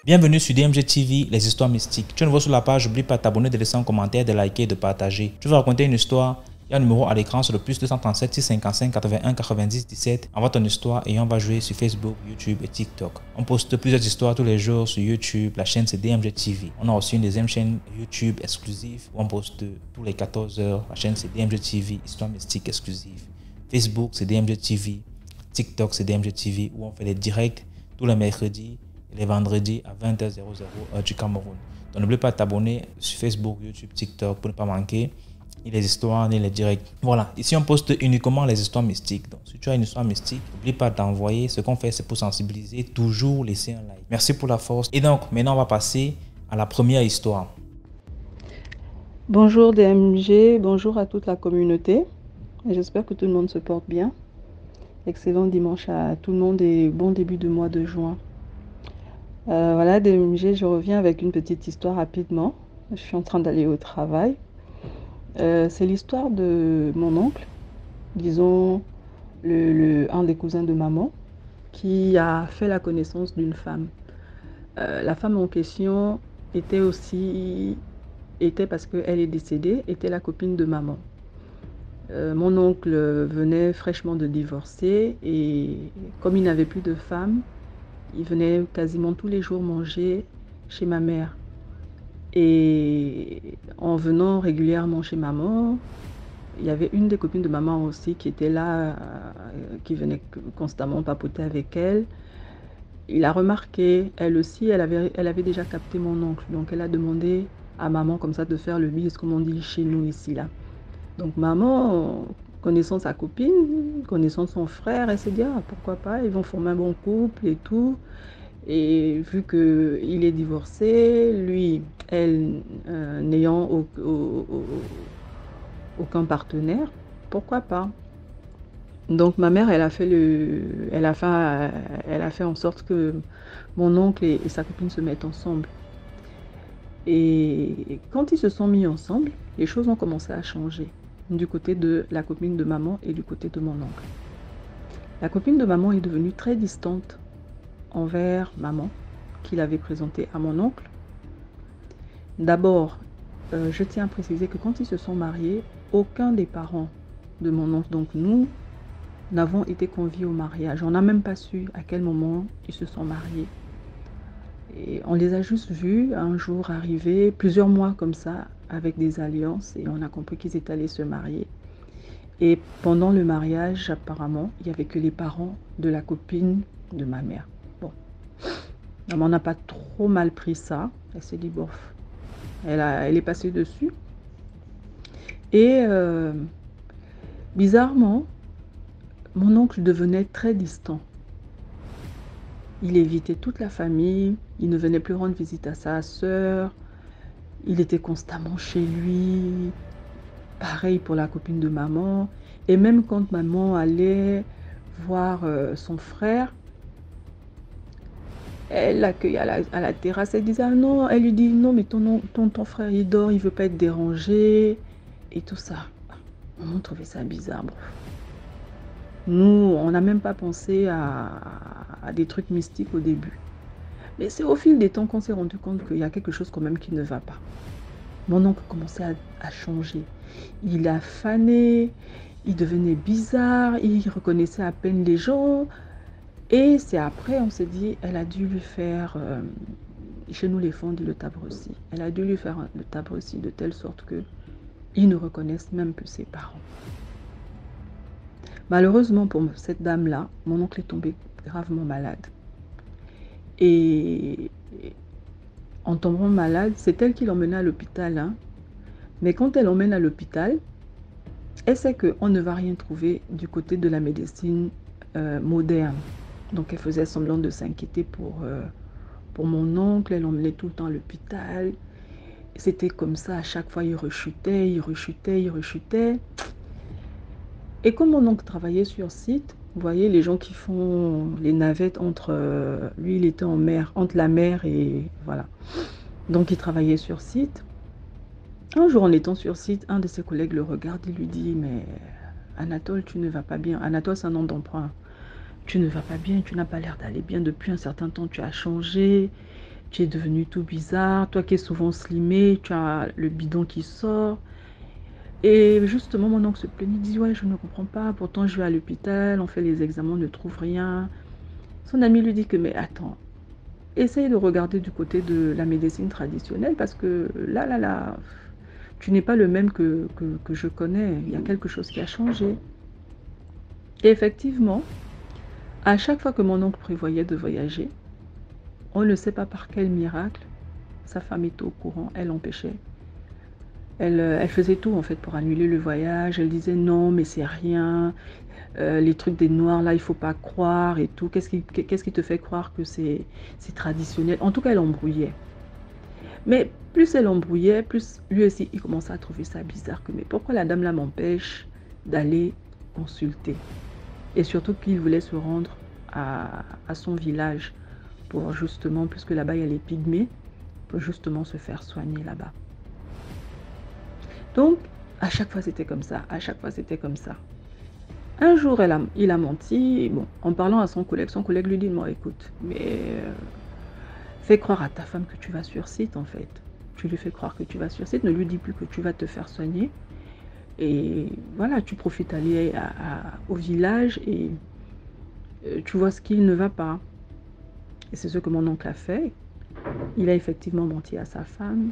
Bienvenue sur DMG TV, les histoires mystiques. Tu es nouveau sur la page, n'oublie pas de t'abonner, de laisser un commentaire, de liker et de partager. Tu veux raconter une histoire? Il y a un numéro à l'écran sur le plus 237 655 81 90 17. Envoie ton histoire et on va jouer sur Facebook, YouTube et TikTok. On poste plusieurs histoires tous les jours sur YouTube. La chaîne c'est DMG TV. On a aussi une deuxième chaîne YouTube exclusive où on poste tous les 14 heures. La chaîne c'est DMG TV, histoire mystique exclusive. Facebook c'est DMG TV. TikTok c'est DMG TV où on fait des directs tous les mercredis et les vendredis à 20h00 heure du Cameroun. Donc n'oublie pas de t'abonner sur Facebook, YouTube, TikTok pour ne pas manquer ni les histoires ni les directs. Voilà, ici on poste uniquement les histoires mystiques. Donc si tu as une histoire mystique, n'oublie pas d'envoyer. Ce qu'on fait c'est pour sensibiliser, toujours laisser un like. Merci pour la force. Et donc maintenant on va passer à la première histoire. Bonjour DMG, bonjour à toute la communauté. J'espère que tout le monde se porte bien. Excellent dimanche à tout le monde et bon début de mois de juin. Voilà DMG, je reviens avec une petite histoire rapidement. Je suis en train d'aller au travail. C'est l'histoire de mon oncle, disons un des cousins de maman, qui a fait la connaissance d'une femme. La femme en question était parce qu'elle est décédée, était la copine de maman. Mon oncle venait fraîchement de divorcer et comme il n'avait plus de femme, il venait quasiment tous les jours manger chez ma mère. Et en venant régulièrement chez maman, il y avait une des copines de maman aussi qui était là, qui venait constamment papoter avec elle. Il a remarqué, elle aussi, elle avait déjà capté mon oncle. Donc elle a demandé à maman comme ça de faire le bise, comme on dit chez nous ici là. Donc maman, connaissant sa copine, connaissant son frère, elle s'est dit ah, pourquoi pas, ils vont former un bon couple et tout. Et vu qu'il est divorcé, lui, elle, n'ayant aucun partenaire, pourquoi pas? Donc ma mère, elle a fait en sorte que mon oncle et sa copine se mettent ensemble. Et quand ils se sont mis ensemble, les choses ont commencé à changer du côté de la copine de maman et du côté de mon oncle. La copine de maman est devenue très distante envers maman, qu'il avait présentée à mon oncle. D'abord, je tiens à préciser que quand ils se sont mariés, aucun des parents de mon oncle, donc nous, n'avons été conviés au mariage. On n'a même pas su à quel moment ils se sont mariés. Et on les a juste vus un jour arriver, plusieurs mois comme ça, avec des alliances, et on a compris qu'ils étaient allés se marier. Et pendant le mariage, apparemment, il n'y avait que les parents de la copine de ma mère. Bon, maman n'a pas trop mal pris ça. Elle s'est dit, bof, elle est passée dessus. Et bizarrement, mon oncle devenait très distant. Il évitait toute la famille, il ne venait plus rendre visite à sa sœur, il était constamment chez lui, pareil pour la copine de maman. Et même quand maman allait voir son frère, elle l'accueillait à la terrasse, elle disait ah non, elle lui dit non mais ton frère il dort, il veut pas être dérangé et tout ça. On trouvait ça bizarre. Bon. Nous, on n'a même pas pensé à des trucs mystiques au début. Mais c'est au fil des temps qu'on s'est rendu compte qu'il y a quelque chose quand même qui ne va pas. Mon oncle commençait à changer. Il a fané, il devenait bizarre, il reconnaissait à peine les gens. Et c'est après, on s'est dit, elle a dû lui faire, chez nous les filles on dit le tabre-ci. Elle a dû lui faire le tabre-ci de telle sorte qu'ils ne reconnaissent même plus ses parents. Malheureusement pour cette dame-là, mon oncle est tombé gravement malade. Et en tombant malade, c'est elle qui l'emmena à l'hôpital. Hein. Mais quand elle l'emmène à l'hôpital, elle sait qu'on ne va rien trouver du côté de la médecine moderne. Donc elle faisait semblant de s'inquiéter pour mon oncle, elle l'emmenait tout le temps à l'hôpital. C'était comme ça, à chaque fois il rechutait, il rechutait, il rechutait. Et comme mon oncle travaillait sur site, vous voyez les gens qui font les navettes entre... lui, il était en mer, entre la mer et... Voilà. Donc, il travaillait sur site. Un jour, en étant sur site, un de ses collègues le regarde et lui dit « Mais Anatole, tu ne vas pas bien. » Anatole, c'est un nom d'emprunt. « Tu ne vas pas bien, tu n'as pas l'air d'aller bien. Depuis un certain temps, tu as changé. tu es devenu tout bizarre, toi qui es souvent slimé, tu as le bidon qui sort. Et justement, mon oncle se plaignait, il dit, ouais, je ne comprends pas, pourtant je vais à l'hôpital, on fait les examens, on ne trouve rien. Son ami lui dit que, mais attends, essaye de regarder du côté de la médecine traditionnelle parce que là, tu n'es pas le même que je connais, il y a quelque chose qui a changé. Et effectivement, à chaque fois que mon oncle prévoyait de voyager, on ne sait pas par quel miracle, sa femme était au courant, elle empêchait. Elle faisait tout en fait pour annuler le voyage. Elle disait non, mais c'est rien. Les trucs des Noirs là, il faut pas croire et tout. Qu'est-ce qui te fait croire que c'est traditionnel? En tout cas, elle embrouillait. Mais plus elle embrouillait, plus lui aussi, il commençait à trouver ça bizarre. Mais pourquoi la dame là m'empêche d'aller consulter? Et surtout qu'il voulait se rendre à son village pour justement, puisque là-bas il y a les pygmées, pour justement se faire soigner là-bas. Donc, à chaque fois, c'était comme ça. À chaque fois, c'était comme ça. Un jour, il a menti. Bon, en parlant à son collègue lui dit, non, écoute, mais fais croire à ta femme que tu vas sur site, en fait. Tu lui fais croire que tu vas sur site. Ne lui dis plus que tu vas te faire soigner. Et voilà, tu profites d'aller au village et tu vois ce qu'il ne va pas. Et c'est ce que mon oncle a fait. Il a effectivement menti à sa femme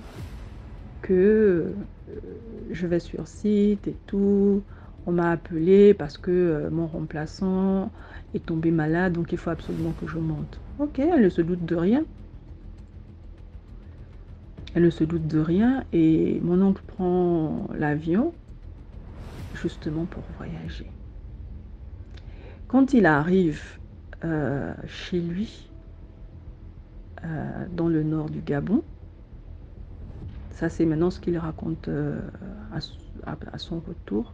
que je vais sur site et tout. On m'a appelé parce que mon remplaçant est tombé malade, donc il faut absolument que je monte. Ok, elle ne se doute de rien. Elle ne se doute de rien et mon oncle prend l'avion justement pour voyager. Quand il arrive chez lui, dans le nord du Gabon, ça c'est maintenant ce qu'il raconte à son retour.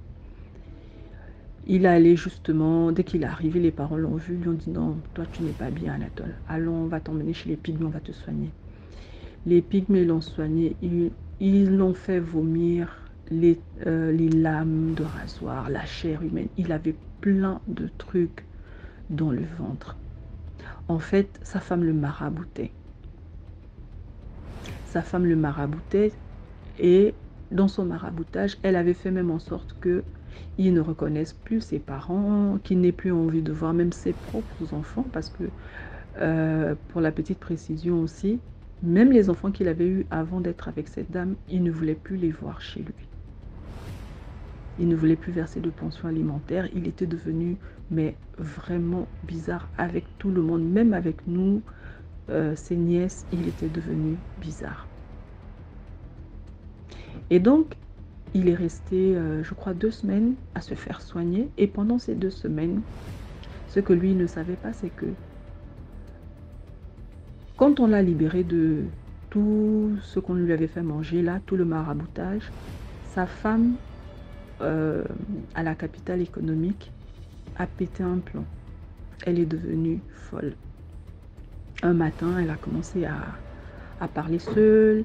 Il allait justement, dès qu'il est arrivé, les parents l'ont vu, lui ont dit non, toi tu n'es pas bien Anatole, allons, on va t'emmener chez les pygmées, on va te soigner. Les pygmées l'ont soigné, ils l'ont fait vomir les lames de rasoir, la chair humaine, il avait plein de trucs dans le ventre. En fait, sa femme le maraboutait. Sa femme le maraboutait et dans son maraboutage, elle avait fait même en sorte qu'il ne reconnaisse plus ses parents, qu'il n'ait plus envie de voir même ses propres enfants parce que, pour la petite précision aussi, même les enfants qu'il avait eus avant d'être avec cette dame, il ne voulait plus les voir chez lui. Il ne voulait plus verser de pension alimentaire. Il était devenu, mais vraiment bizarre avec tout le monde, même avec nous, ses nièces, il était devenu bizarre. Et donc, il est resté, je crois, 2 semaines à se faire soigner. Et pendant ces 2 semaines, ce que lui ne savait pas, c'est que quand on l'a libéré de tout ce qu'on lui avait fait manger, là, tout le maraboutage, sa femme, à la capitale économique, a pété un plomb. Elle est devenue folle. Un matin, elle a commencé à parler seule,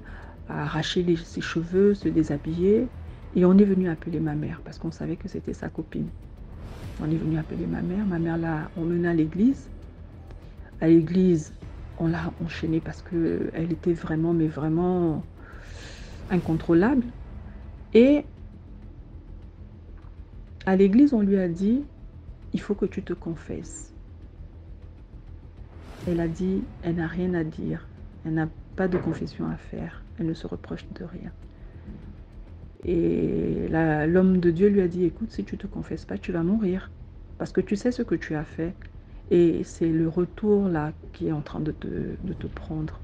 à arracher ses cheveux, se déshabiller. Et on est venu appeler ma mère parce qu'on savait que c'était sa copine. On est venu appeler ma mère l'a emmenée à l'église. À l'église, on l'a enchaînée parce qu'elle était vraiment, mais vraiment incontrôlable. Et à l'église, on lui a dit, il faut que tu te confesses. Elle a dit, elle n'a rien à dire. Elle n'a pas de confession à faire. Elle ne se reproche de rien. Et l'homme de Dieu lui a dit, écoute, si tu ne te confesses pas, tu vas mourir. Parce que tu sais ce que tu as fait. Et c'est le retour là qui est en train de te prendre.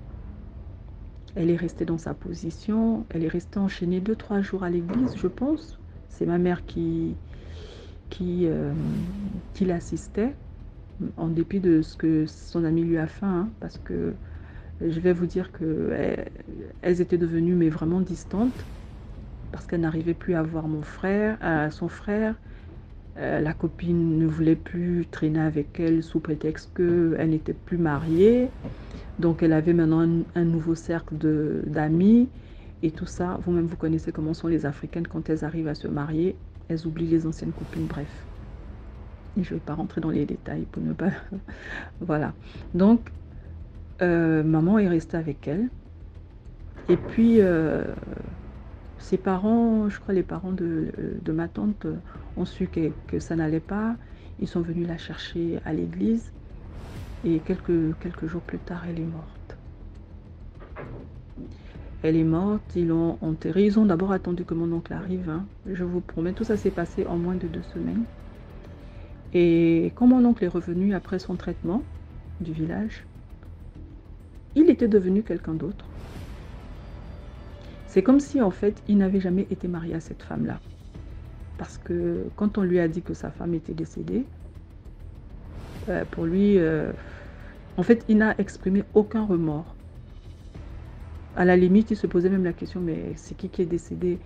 Elle est restée dans sa position. Elle est restée enchaînée 2-3 jours à l'église, je pense. C'est ma mère qui l'assistait, en dépit de ce que son ami lui a fait, hein, parce que je vais vous dire qu'elles étaient devenues mais vraiment distantes, parce qu'elle n'arrivait plus à voir son frère. La copine ne voulait plus traîner avec elle sous prétexte qu'elle n'était plus mariée. Donc elle avait maintenant un nouveau cercle d'amis et tout ça. Vous-même, vous connaissez comment sont les Africaines quand elles arrivent à se marier. Elles oublient les anciennes copines, bref. Et je ne vais pas rentrer dans les détails pour ne pas... Voilà. Donc, Maman est restée avec elle. Et puis, ses parents, je crois les parents de ma tante, ont su que ça n'allait pas. Ils sont venus la chercher à l'église. Et quelques jours plus tard, elle est morte. Elle est morte, ils l'ont enterrée. Ils ont d'abord attendu que mon oncle arrive. Hein. Je vous promets, tout ça s'est passé en moins de 2 semaines. Et quand mon oncle est revenu après son traitement du village, il était devenu quelqu'un d'autre. C'est comme si, en fait, il n'avait jamais été marié à cette femme-là. Parce que quand on lui a dit que sa femme était décédée, pour lui, en fait, il n'a exprimé aucun remords. À la limite, il se posait même la question, mais c'est qui est décédé?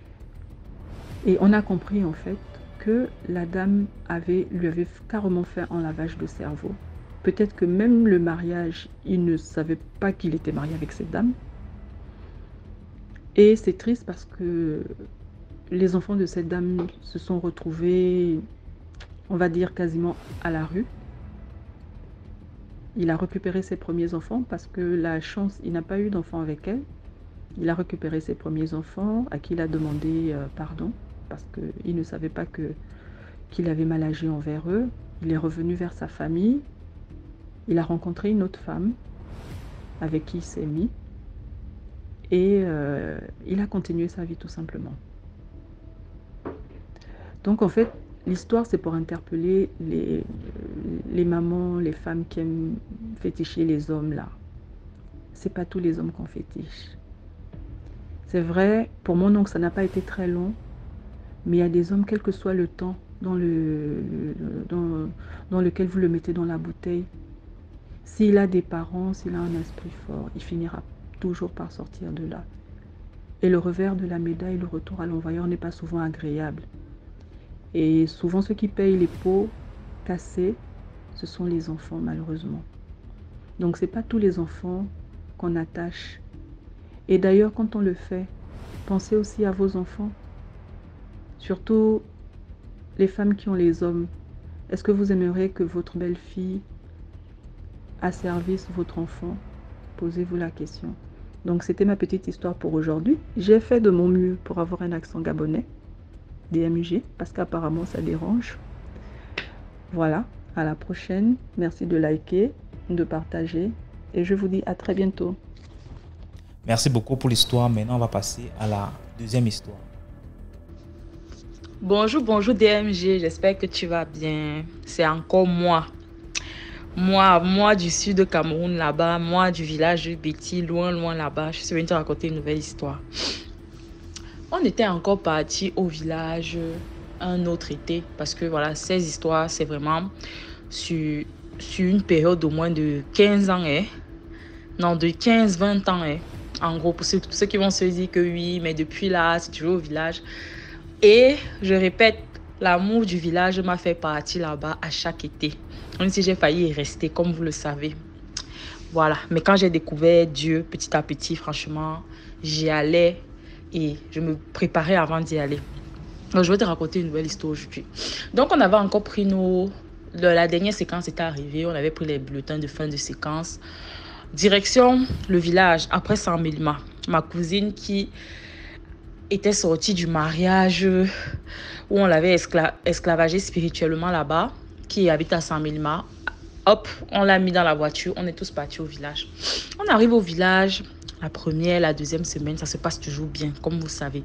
Et on a compris, en fait, que la dame lui avait carrément fait un lavage de cerveau. Peut-être que même le mariage, il ne savait pas qu'il était marié avec cette dame. Et c'est triste parce que les enfants de cette dame se sont retrouvés, on va dire, quasiment à la rue. Il a récupéré ses premiers enfants parce que la chance, il n'a pas eu d'enfant avec elle. Il a récupéré ses premiers enfants à qui il a demandé pardon parce qu'il ne savait pas qu'il avait mal agi envers eux. Il est revenu vers sa famille. Il a rencontré une autre femme avec qui il s'est mis. Et il a continué sa vie tout simplement. Donc en fait, l'histoire c'est pour interpeller les mamans, les femmes qui aiment féticher les hommes là. C'est pas tous les hommes qu'on fétiche. C'est vrai, pour mon oncle ça n'a pas été très long, mais il y a des hommes, quel que soit le temps dans lequel vous le mettez dans la bouteille, s'il a des parents, s'il a un esprit fort, il finira toujours par sortir de là. Et le revers de la médaille, le retour à l'envoyeur n'est pas souvent agréable. Et souvent, ceux qui payent les pots cassés, ce sont les enfants, malheureusement. Donc, ce n'est pas tous les enfants qu'on attache. Et d'ailleurs, quand on le fait, pensez aussi à vos enfants. Surtout les femmes qui ont les hommes. Est-ce que vous aimeriez que votre belle-fille asservisse votre enfant? Posez-vous la question. Donc, c'était ma petite histoire pour aujourd'hui. J'ai fait de mon mieux pour avoir un accent gabonais, DMG, parce qu'apparemment, ça dérange. Voilà, à la prochaine. Merci de liker, de partager. Et je vous dis à très bientôt. Merci beaucoup pour l'histoire. Maintenant, on va passer à la deuxième histoire. Bonjour DMG. J'espère que tu vas bien. C'est encore moi. Moi du sud de Cameroun là-bas, moi du village de Betty, loin là-bas. Je suis venue te raconter une nouvelle histoire. On était encore parti au village un autre été parce que voilà, ces histoires, c'est vraiment sur une période d'au moins de 15 ans. Non, de 15-20 ans. En gros, pour ceux qui vont se dire que oui, mais depuis là, c'est toujours au village. Et je répète, l'amour du village m'a fait partir là-bas à chaque été. Même si j'ai failli y rester, comme vous le savez. Voilà. Mais quand j'ai découvert Dieu, petit à petit, franchement, j'y allais et je me préparais avant d'y aller. Donc, je vais te raconter une nouvelle histoire aujourd'hui. Donc, on avait encore pris la dernière séquence était arrivée. On avait pris les bulletins de fin de séquence. Direction le village, après San Milma. Ma cousine qui était sortie du mariage où on l'avait esclavagée spirituellement là-bas, qui habite à San Milma. Hop, on l'a mis dans la voiture, on est tous partis au village. On arrive au village, la première, la deuxième semaine, ça se passe toujours bien, comme vous savez.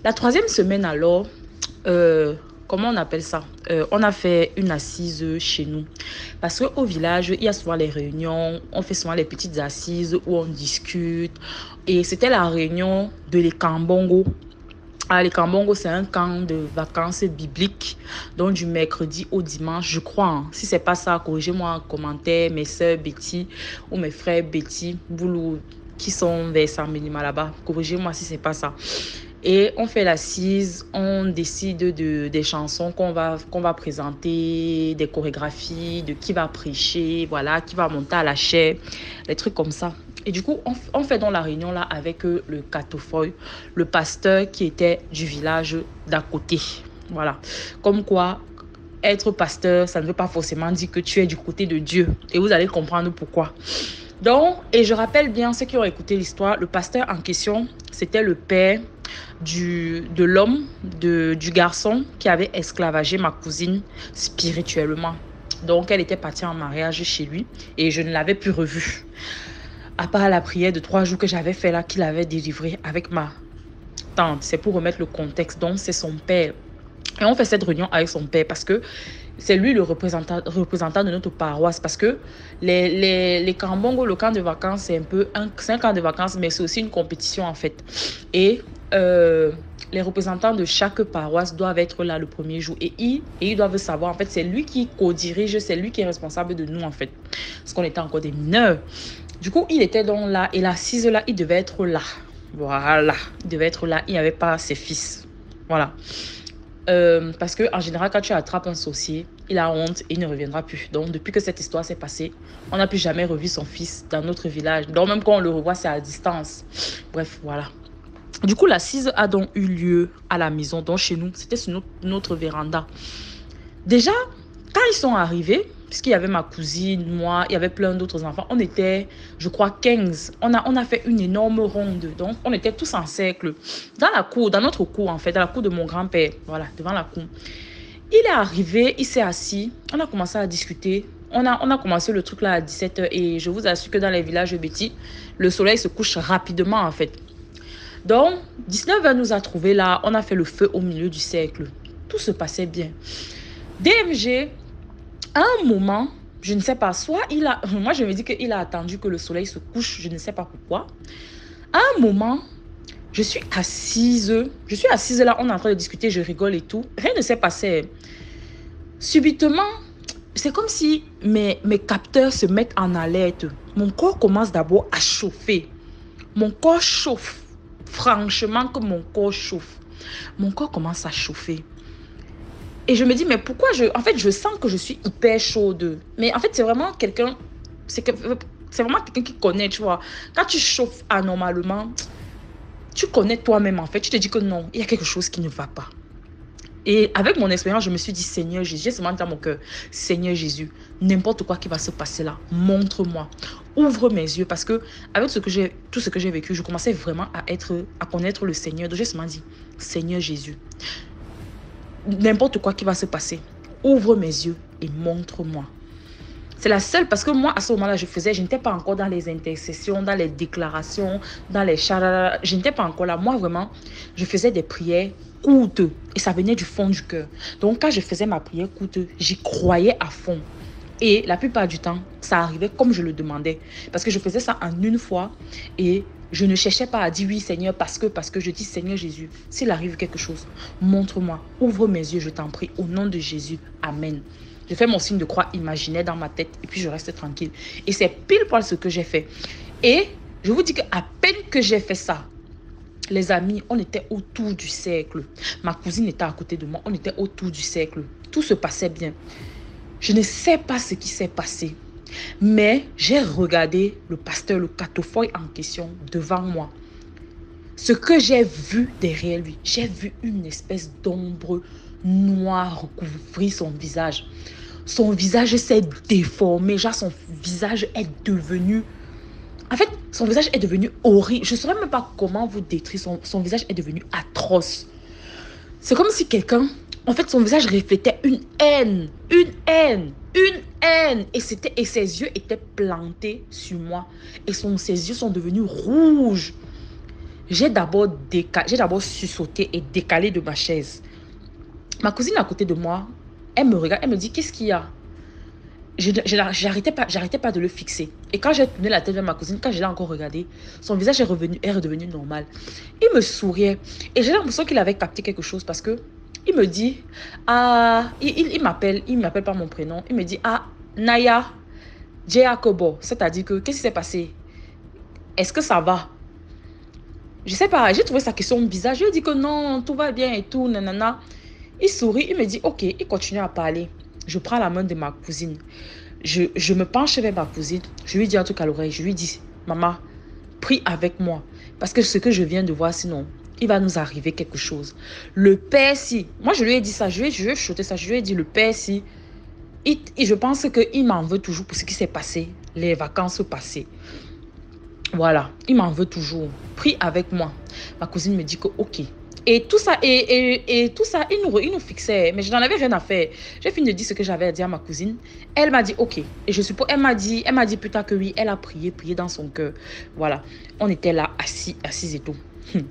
La troisième semaine alors, comment on appelle ça? On a fait une assise chez nous. Parce qu'au village, il y a souvent les réunions, on fait souvent les petites assises où on discute. Et c'était la réunion de l'Ekambongo. Ah, l'Ekambongo, c'est un camp de vacances bibliques, donc du mercredi au dimanche, je crois. Hein. Si ce n'est pas ça, corrigez-moi en commentaire, mes soeurs Betty ou mes frères Betty, Boulou, qui sont vers San Milma là-bas. Corrigez-moi si ce n'est pas ça. Et on fait l'assise, on décide des chansons qu'on va présenter, des chorégraphies, de qui va prêcher, voilà, qui va monter à la chaire, des trucs comme ça. Et du coup, on fait dans la réunion là avec le Katofoy, le pasteur qui était du village d'à côté. Voilà. Comme quoi, être pasteur, ça ne veut pas forcément dire que tu es du côté de Dieu. Et vous allez comprendre pourquoi. Donc, et je rappelle bien ceux qui ont écouté l'histoire, le pasteur en question, c'était le père de l'homme, du garçon qui avait esclavagé ma cousine spirituellement. Donc, elle était partie en mariage chez lui et je ne l'avais plus revue. À part la prière de 3 jours que j'avais fait là, qu'il avait délivré avec ma tante. C'est pour remettre le contexte. Donc, c'est son père. Et on fait cette réunion avec son père parce que c'est lui le représentant de notre paroisse. Parce que les Kambongo, le camp de vacances, c'est un camp de vacances, mais c'est aussi une compétition en fait. Et les représentants de chaque paroisse doivent être là le premier jour. Et ils doivent savoir, en fait, c'est lui qui co-dirige, c'est lui qui est responsable de nous en fait. Parce qu'on était encore des mineurs. Du coup, il était donc là. Et l'assise là, il devait être là. Voilà. Il devait être là. Il n'y avait pas ses fils. Voilà. Parce qu'en général, quand tu attrapes un sorcier, il a honte et il ne reviendra plus. Donc, depuis que cette histoire s'est passée, on n'a plus jamais revu son fils dans notre village. Donc, même quand on le revoit, c'est à distance. Bref, voilà. Du coup, l'assise a donc eu lieu à la maison, donc chez nous. C'était sur notre véranda. Déjà, quand ils sont arrivés, puisqu'il y avait ma cousine, moi, il y avait plein d'autres enfants, on était, je crois, 15. On a fait une énorme ronde. Donc, on était tous en cercle. Dans la cour, dans notre cour, en fait, dans la cour de mon grand-père. Voilà, devant la cour. Il est arrivé, il s'est assis. On a commencé à discuter. On a commencé le truc là à 17h. Et je vous assure que dans les villages petits, le soleil se couche rapidement, en fait. Donc, 19h nous a trouvés là. On a fait le feu au milieu du cercle. Tout se passait bien. DMG... À un moment, je ne sais pas, moi je me dis qu'il a attendu que le soleil se couche, je ne sais pas pourquoi. À un moment, je suis assise là, on est en train de discuter, je rigole et tout. Rien ne s'est passé. Subitement, c'est comme si mes capteurs se mettent en alerte. Mon corps commence d'abord à chauffer. Mon corps chauffe. Franchement, que mon corps chauffe. Mon corps commence à chauffer. Et je me dis, mais pourquoi en fait, je sens que je suis hyper chaude. Mais en fait, c'est vraiment quelqu'un... C'est vraiment quelqu'un qui connaît, tu vois. Quand tu chauffes anormalement, tu connais toi-même, en fait. Tu te dis que non, il y a quelque chose qui ne va pas. Et avec mon expérience, je me suis dit, Seigneur Jésus, j'ai seulement dans mon cœur, Seigneur Jésus, n'importe quoi qui va se passer là, montre-moi. Ouvre mes yeux, parce que avec tout ce que j'ai vécu, je commençais vraiment à connaître le Seigneur. Donc j'ai seulement dit, Seigneur Jésus, n'importe quoi qui va se passer, ouvre mes yeux et montre-moi. C'est la seule, parce que moi, à ce moment-là, je n'étais pas encore dans les intercessions, dans les déclarations, dans les charada. Je n'étais pas encore là. Moi, vraiment, je faisais des prières courtes et ça venait du fond du cœur. Donc, quand je faisais ma prière courte, j'y croyais à fond. Et la plupart du temps, ça arrivait comme je le demandais. Parce que je faisais ça en une fois et je ne cherchais pas à dire oui Seigneur parce que je dis Seigneur Jésus, s'il arrive quelque chose, montre-moi, ouvre mes yeux, je t'en prie, au nom de Jésus, Amen. Je fais mon signe de croix imaginaire dans ma tête et puis je reste tranquille. Et c'est pile poil ce que j'ai fait. Et je vous dis qu'à peine que j'ai fait ça, les amis, on était autour du cercle. Ma cousine était à côté de moi, on était autour du cercle. Tout se passait bien. Je ne sais pas ce qui s'est passé. Mais j'ai regardé le pasteur, le catofoy en question, devant moi. Ce que j'ai vu derrière lui, j'ai vu une espèce d'ombre noire recouvrir son visage. Son visage s'est déformé, genre son visage est devenu... En fait, son visage est devenu horrible. Je ne saurais même pas comment vous décrire. Son visage est devenu atroce. C'est comme si quelqu'un... En fait, son visage reflétait une haine. Et ses yeux étaient plantés sur moi. Et ses yeux sont devenus rouges. J'ai d'abord sursauté et décalé de ma chaise. Ma cousine à côté de moi, elle me regarde, elle me dit, qu'est-ce qu'il y a? J'arrêtais pas de le fixer. Et quand j'ai tourné la tête vers ma cousine, quand je l'ai encore regardé, son visage est redevenu normal. Il me souriait. Et j'ai l'impression qu'il avait capté quelque chose parce que il me dit, il m'appelle par mon prénom. Il me dit, Naya, Jacobo. C'est-à-dire que, qu'est-ce qui s'est passé? Est-ce que ça va? Je sais pas, j'ai trouvé sa question bizarre. Je lui ai dit que non, tout va bien et tout, nanana. Il sourit, il me dit, ok, il continue à parler. Je prends la main de ma cousine. Je me penche vers ma cousine. Je lui dis un truc à l'oreille. Je lui dis, maman, prie avec moi. Parce que ce que je viens de voir, sinon, il va nous arriver quelque chose. Le père, si... Moi, je lui ai dit ça. Je lui ai chuchoté ça. Je lui ai dit, le père, si... Et je pense qu'il m'en veut toujours pour ce qui s'est passé, les vacances passées. Voilà, il m'en veut toujours. Pris avec moi. Ma cousine me dit que ok. Et tout ça, tout ça, il nous fixait. Mais je n'en avais rien à faire. J'ai fini de dire ce que j'avais à dire à ma cousine. Elle m'a dit ok. Et je suppose, elle m'a dit plus tard que oui, elle a prié dans son cœur. Voilà. On était là, assis et tout.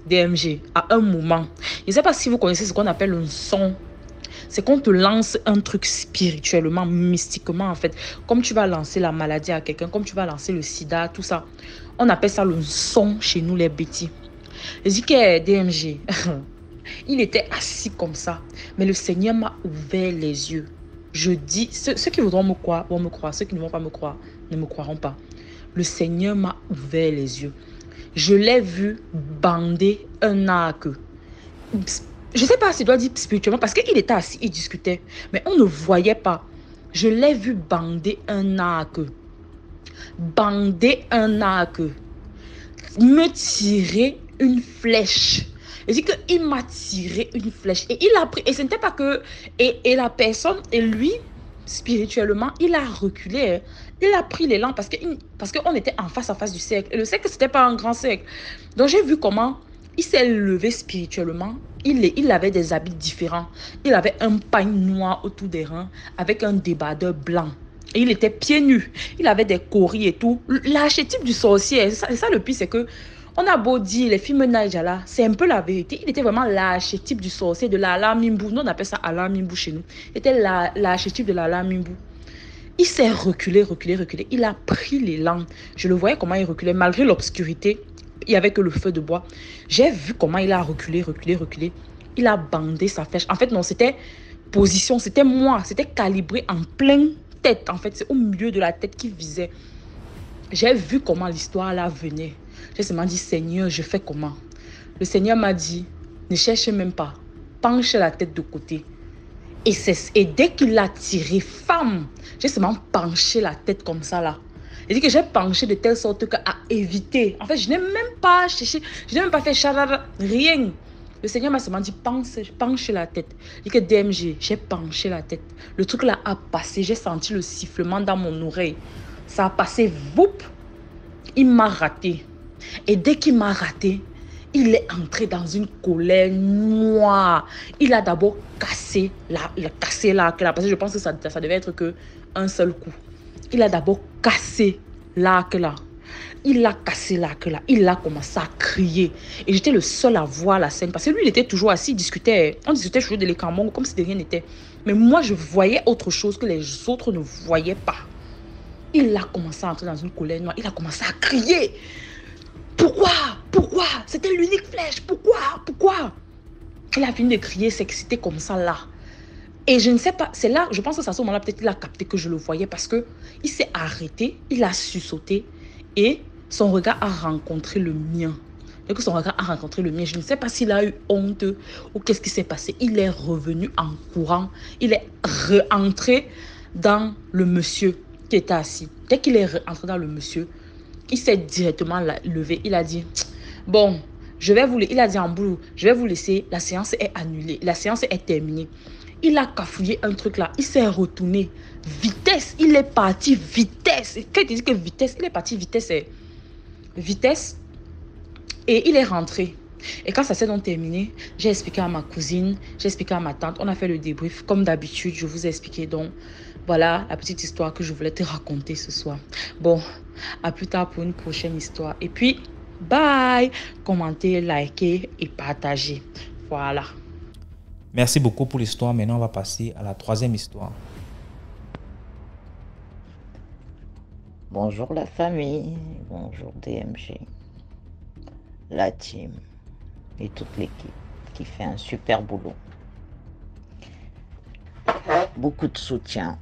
DMG, à un moment. Je ne sais pas si vous connaissez ce qu'on appelle un son. C'est qu'on te lance un truc spirituellement, mystiquement en fait. Comme tu vas lancer la maladie à quelqu'un, comme tu vas lancer le sida, tout ça. On appelle ça le son chez nous les bêtis. Je dis que DMG, il était assis comme ça. Mais le Seigneur m'a ouvert les yeux. Je dis, ceux qui voudront me croire, vont me croire. Ceux qui ne vont pas me croire, ne me croiront pas. Le Seigneur m'a ouvert les yeux. Je l'ai vu bander un arc. Je ne sais pas si je dois dire spirituellement, parce qu'il était assis, il discutait. Mais on ne voyait pas. Je l'ai vu bander un arc. Bander un arc. Me tirer une flèche. Je dis qu'il m'a tiré une flèche. Et il a pris. Et ce n'était pas que. Et la personne, et lui, spirituellement, il a reculé. Hein. Il a pris l'élan parce qu'on était en face à face du cercle. Et le cercle, ce n'était pas un grand cercle. Donc j'ai vu comment il s'est levé spirituellement. Il avait des habits différents. Il avait un pagne noir autour des reins avec un débardeur blanc. Et il était pieds nus. Il avait des coris et tout. L'archétype du sorcier, et ça le pire, c'est que on a beau dire les films Naijala, c'est un peu la vérité. Il était vraiment l'archétype du sorcier de l'Ala Mimbu. Nous, on appelle ça Ala Mimbu chez nous. Il était l'archétype de l'Ala Mimbu. Il s'est reculé. Il a pris l'élan. Je le voyais comment il reculait. Malgré l'obscurité, il n'y avait que le feu de bois. J'ai vu comment il a reculé. Il a bandé sa flèche. En fait, non, c'était position. C'était moi. C'était calibré en plein tête. En fait, c'est au milieu de la tête qu'il visait. J'ai vu comment l'histoire là venait. J'ai seulement dit, Seigneur, je fais comment? Le Seigneur m'a dit, ne cherche même pas. Penche la tête de côté. Et dès qu'il l'a tiré, femme, j'ai seulement penché la tête comme ça là. Il dit que j'ai penché de telle sorte qu'à éviter. En fait, je n'ai même pas cherché, je n'ai même pas fait charada, rien. Le Seigneur m'a seulement dit, penche la tête. Il dit que DMG, j'ai penché la tête. Le truc là a passé, j'ai senti le sifflement dans mon oreille. Ça a passé, voup, il m'a raté. Et dès qu'il m'a raté, il est entré dans une colère noire. Il a d'abord cassé l'arc là, parce que je pense que ça devait être qu'un seul coup. Il a d'abord cassé l'arc là. Il a cassé l'arc là. Il a commencé à crier. Et j'étais le seul à voir la scène. Parce que lui, il était toujours assis, il discutait. On discutait toujours de l'écambon comme si de rien n'était. Mais moi, je voyais autre chose que les autres ne voyaient pas. Il a commencé à entrer dans une colère noire. Il a commencé à crier. Pourquoi? C'était l'unique flèche. Pourquoi? Il a fini de crier, s'exciter comme ça là. Et je ne sais pas, c'est là, je pense que c'est à ce moment-là, peut-être qu'il a capté que je le voyais parce qu'il s'est arrêté, il a sursauté et son regard a rencontré le mien. Et que son regard a rencontré le mien, je ne sais pas s'il a eu honte ou qu'est-ce qui s'est passé. Il est revenu en courant, il est rentré dans le monsieur qui était assis. Dès qu'il est rentré dans le monsieur, il s'est directement levé, il a dit, bon, il a dit en boulot, je vais vous laisser, la séance est annulée, la séance est terminée. Il a cafouillé un truc là, il s'est retourné. Vitesse, il est parti, vitesse. Quand il dit que vitesse, il est parti, vitesse. Et il est rentré. Et quand ça s'est donc terminé, j'ai expliqué à ma cousine, j'ai expliqué à ma tante, on a fait le débrief. Comme d'habitude, je vous ai expliqué. Donc, voilà la petite histoire que je voulais te raconter ce soir. Bon, à plus tard pour une prochaine histoire. Et puis, bye! Commentez, likez et partagez. Voilà. Merci beaucoup pour l'histoire. Maintenant, on va passer à la troisième histoire. Bonjour la famille, bonjour DMG, la team et toute l'équipe qui fait un super boulot. Beaucoup de soutien,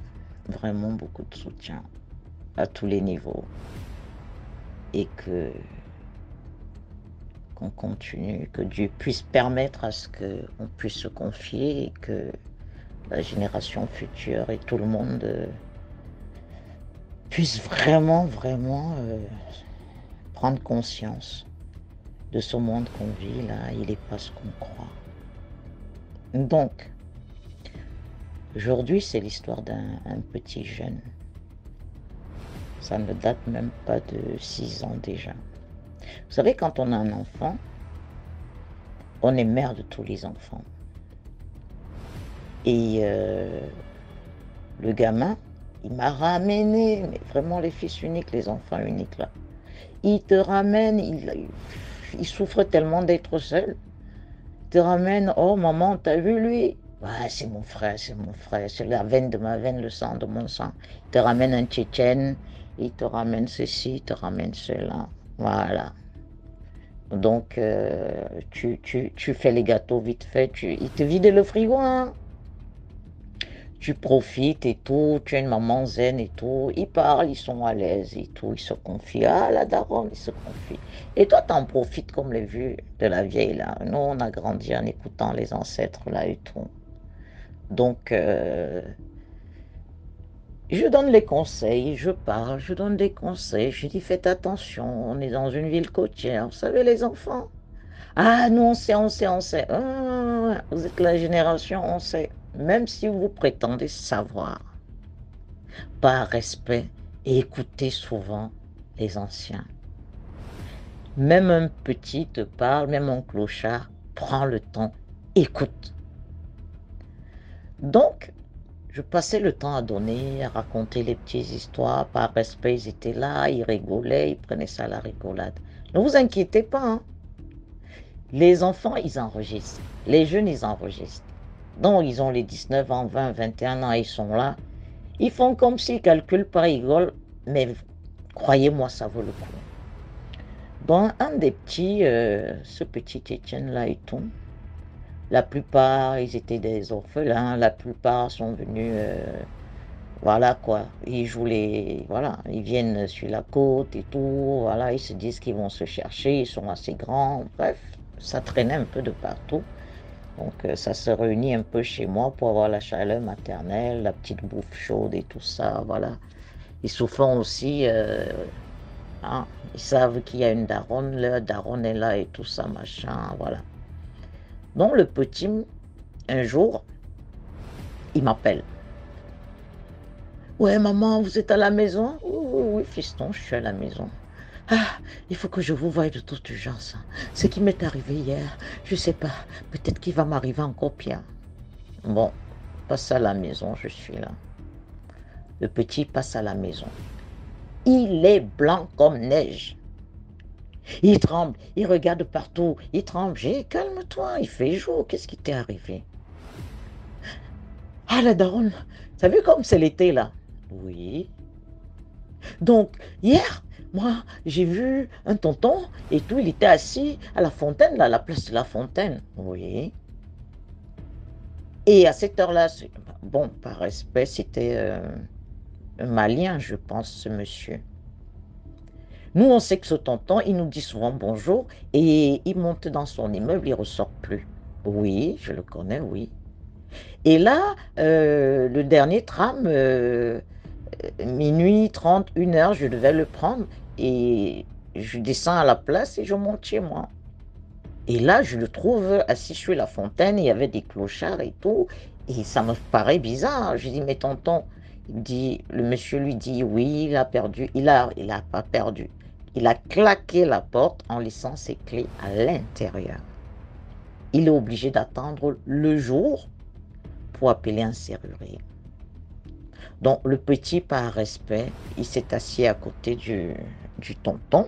vraiment beaucoup de soutien à tous les niveaux et qu'on continue, que Dieu puisse permettre à ce qu'on puisse se confier et que la génération future et tout le monde puisse vraiment prendre conscience de ce monde qu'on vit là. Il n'est pas ce qu'on croit. Donc, Aujourd'hui, c'est l'histoire d'un petit jeune. Ça ne date même pas de 6 ans déjà. Vous savez, quand on a un enfant, on est mère de tous les enfants. Et le gamin, il m'a ramené, mais vraiment les fils uniques, les enfants uniques là. Il te ramène, il souffre tellement d'être seul. Il te ramène, oh maman, t'as vu lui? Ouais, c'est mon frère, c'est la veine de ma veine, le sang de mon sang. Il te ramène un Tchétchène, il te ramène ceci, il te ramène cela. Voilà. Donc, tu fais les gâteaux vite fait, il te vide le frigo, hein. Tu profites et tout, tu es une maman zen et tout, ils parlent, ils sont à l'aise et tout, ils se confient. Ah, la daronne, ils se confient. Et toi, t'en profites comme les vieux de la vieille là. Nous, on a grandi en écoutant les ancêtres là et tout. Donc, je donne les conseils, je parle, je donne des conseils, je dis faites attention, on est dans une ville côtière, vous savez les enfants. Ah, nous on sait, on sait, on sait. Ah, vous êtes la génération, on sait. Même si vous prétendez savoir, par respect et écoutez souvent les anciens. Même un petit te parle, même un clochard, prends le temps, écoute. Donc, je passais le temps à donner, à raconter les petites histoires. Par respect, ils étaient là, ils rigolaient, ils prenaient ça à la rigolade. Ne vous inquiétez pas, hein. Les enfants, ils enregistrent. Les jeunes, ils enregistrent. Donc, ils ont les 19 ans, 20, 21 ans, ils sont là. Ils font comme s'ils ne calculent pas, ils rigolent. Mais croyez-moi, ça vaut le coup. Bon, un des petits, ce petit Tchétchène-là et tout, la plupart, ils étaient des orphelins. La plupart sont venus, voilà quoi. Ils jouent les, voilà, ils viennent sur la côte et tout. Voilà, ils se disent qu'ils vont se chercher. Ils sont assez grands. Bref, ça traînait un peu de partout. Donc, ça se réunit un peu chez moi pour avoir la chaleur maternelle, la petite bouffe chaude et tout ça, voilà. Ils souffrent aussi, hein, ils savent qu'il y a une daronne, leur daronne est là et tout ça, machin, voilà. Donc, le petit, un jour, il m'appelle. Ouais, maman, vous êtes à la maison? Oui, oui, oui, fiston, je suis à la maison. Ah, il faut que je vous voie de toute urgence. Ce qui m'est arrivé hier, je sais pas, peut-être qu'il va m'arriver encore pire. Bon, passe à la maison, je suis là. Le petit passe à la maison. Il est blanc comme neige. Il tremble, il regarde partout, il tremble. J'ai calme-toi, il fait jour, qu'est-ce qui t'est arrivé? Ah, la daronne, t'as vu comme c'est l'été là? Oui. Donc, hier, moi, j'ai vu un tonton et tout, il était assis à la fontaine, là, à la place de la fontaine. Oui. Et à cette heure-là, bon, par respect, c'était un Malien, je pense, ce monsieur. Nous, on sait que ce tonton, il nous dit souvent bonjour et il monte dans son immeuble, il ne ressort plus. Oui, je le connais, oui. Et là, le dernier tram, minuit 30, 1 heure, je devais le prendre et je descends à la place et je monte chez moi. Et là, je le trouve assis sur la fontaine, il y avait des clochards et tout, et ça me paraît bizarre. Je dis, mais tonton, il dit, le monsieur lui dit, oui, il a perdu, il a pas perdu. Il a claqué la porte en laissant ses clés à l'intérieur. Il est obligé d'attendre le jour pour appeler un serrurier. Donc, le petit, par respect, il s'est assis à côté du tonton.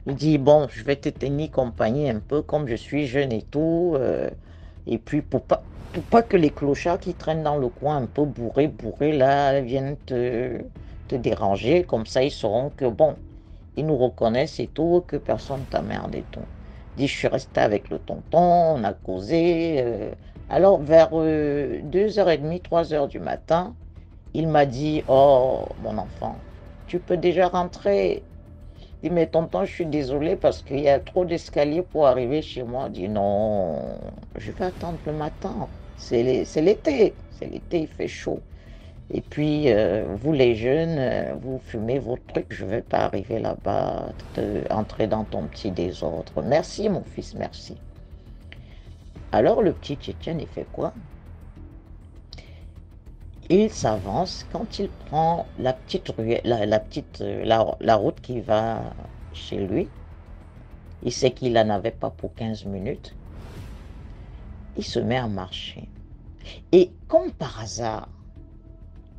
Il dit, bon, je vais te tenir compagnie un peu, comme je suis jeune et tout. Et puis, pour pas que les clochards qui traînent dans le coin un peu bourrés, là, viennent te déranger. Comme ça, ils sauront que, bon, ils nous reconnaissent et tout, que personne t'emmerde et tout. Il dit, je suis resté avec le tonton, on a causé. Alors, vers 2h30, 3h du matin, il m'a dit, oh, mon enfant, tu peux déjà rentrer. Il dit, mais tonton, je suis désolé parce qu'il y a trop d'escaliers pour arriver chez moi. Il dit, non, je vais attendre le matin. C'est l'été, il fait chaud. Et puis, vous les jeunes, vous fumez vos trucs, je ne vais pas arriver là-bas, entrer dans ton petit désordre. Merci, mon fils, merci. Alors, le petit Tchétchène, il fait quoi? Il s'avance. Quand il prend la petite la route qui va chez lui, il sait qu'il n'en avait pas pour 15 minutes. Il se met à marcher. Et comme par hasard,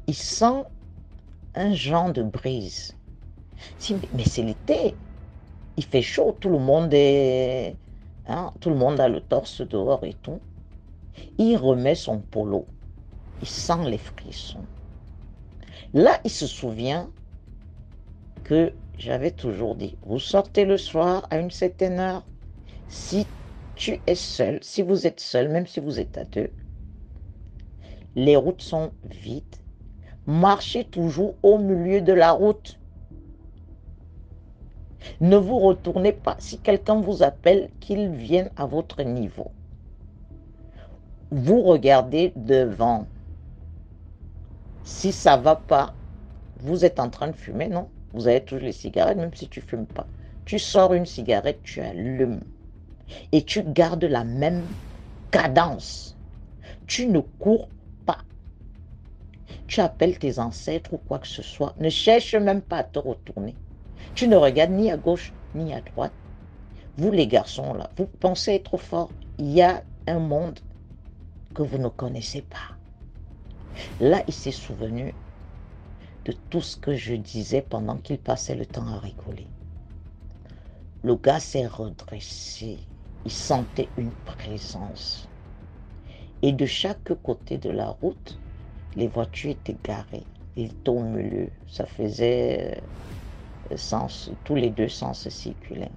il sent un genre de brise. Mais c'est l'été. Il fait chaud, tout le monde est... tout le monde a le torse dehors et tout. Il remet son polo. Il sent les frissons. Là, il se souvient que j'avais toujours dit, vous sortez le soir à une certaine heure. Si tu es seul, si vous êtes seul, même si vous êtes à deux, les routes sont vides. Marchez toujours au milieu de la route. Ne vous retournez pas. Si quelqu'un vous appelle, qu'il vienne à votre niveau. Vous regardez devant. Si ça ne va pas, vous êtes en train de fumer, non? Vous avez toujours les cigarettes, même si tu ne fumes pas. Tu sors une cigarette, tu allumes. Et tu gardes la même cadence. Tu ne cours pas. Tu appelles tes ancêtres ou quoi que ce soit. Ne cherche même pas à te retourner. Tu ne regardes ni à gauche ni à droite. Vous les garçons là, vous pensez être fort. Il y a un monde que vous ne connaissez pas. Là, il s'est souvenu de tout ce que je disais pendant qu'il passait le temps à rigoler. Le gars s'est redressé. Il sentait une présence. Et de chaque côté de la route, les voitures étaient garées. Il était au milieu. Ça faisait sens, tous les deux sens circulaient.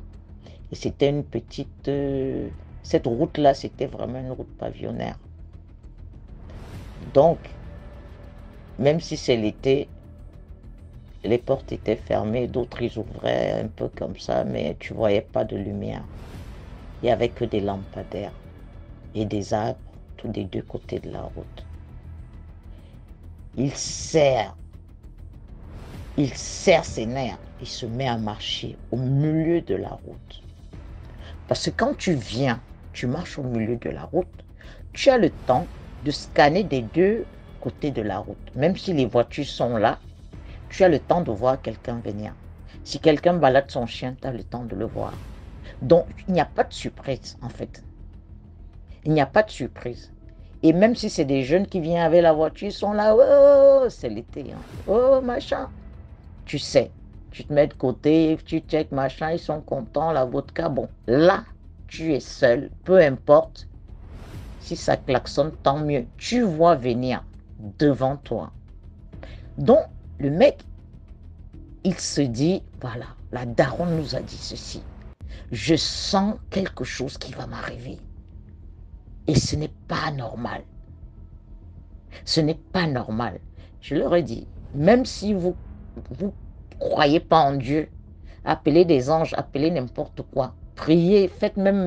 Et c'était une petite... cette route-là, c'était vraiment une route pavillonnaire. Donc, même si c'est l'été, les portes étaient fermées, d'autres ils ouvraient un peu comme ça, mais tu voyais pas de lumière. Il n'y avait que des lampadaires et des arbres, tous des deux côtés de la route. Il serre ses nerfs, il se met à marcher au milieu de la route. Parce que quand tu viens, tu marches au milieu de la route, tu as le temps de scanner des deux côtés de la route. Même si les voitures sont là, tu as le temps de voir quelqu'un venir. Si quelqu'un balade son chien, tu as le temps de le voir. Donc, il n'y a pas de surprise, en fait. Il n'y a pas de surprise. Et même si c'est des jeunes qui viennent avec la voiture, ils sont là, oh, c'est l'été, hein. Oh, machin. Tu sais, tu te mets de côté, tu check, machin, ils sont contents, la vodka, bon. Là, tu es seul, peu importe. Si ça klaxonne, tant mieux. Tu vois venir devant toi. Donc, le mec, il se dit, voilà, la daronne nous a dit ceci. Je sens quelque chose qui va m'arriver. Et ce n'est pas normal. Ce n'est pas normal. Je leur ai dit, même si vous croyez pas en Dieu, appelez des anges, appelez n'importe quoi. Priez, faites même...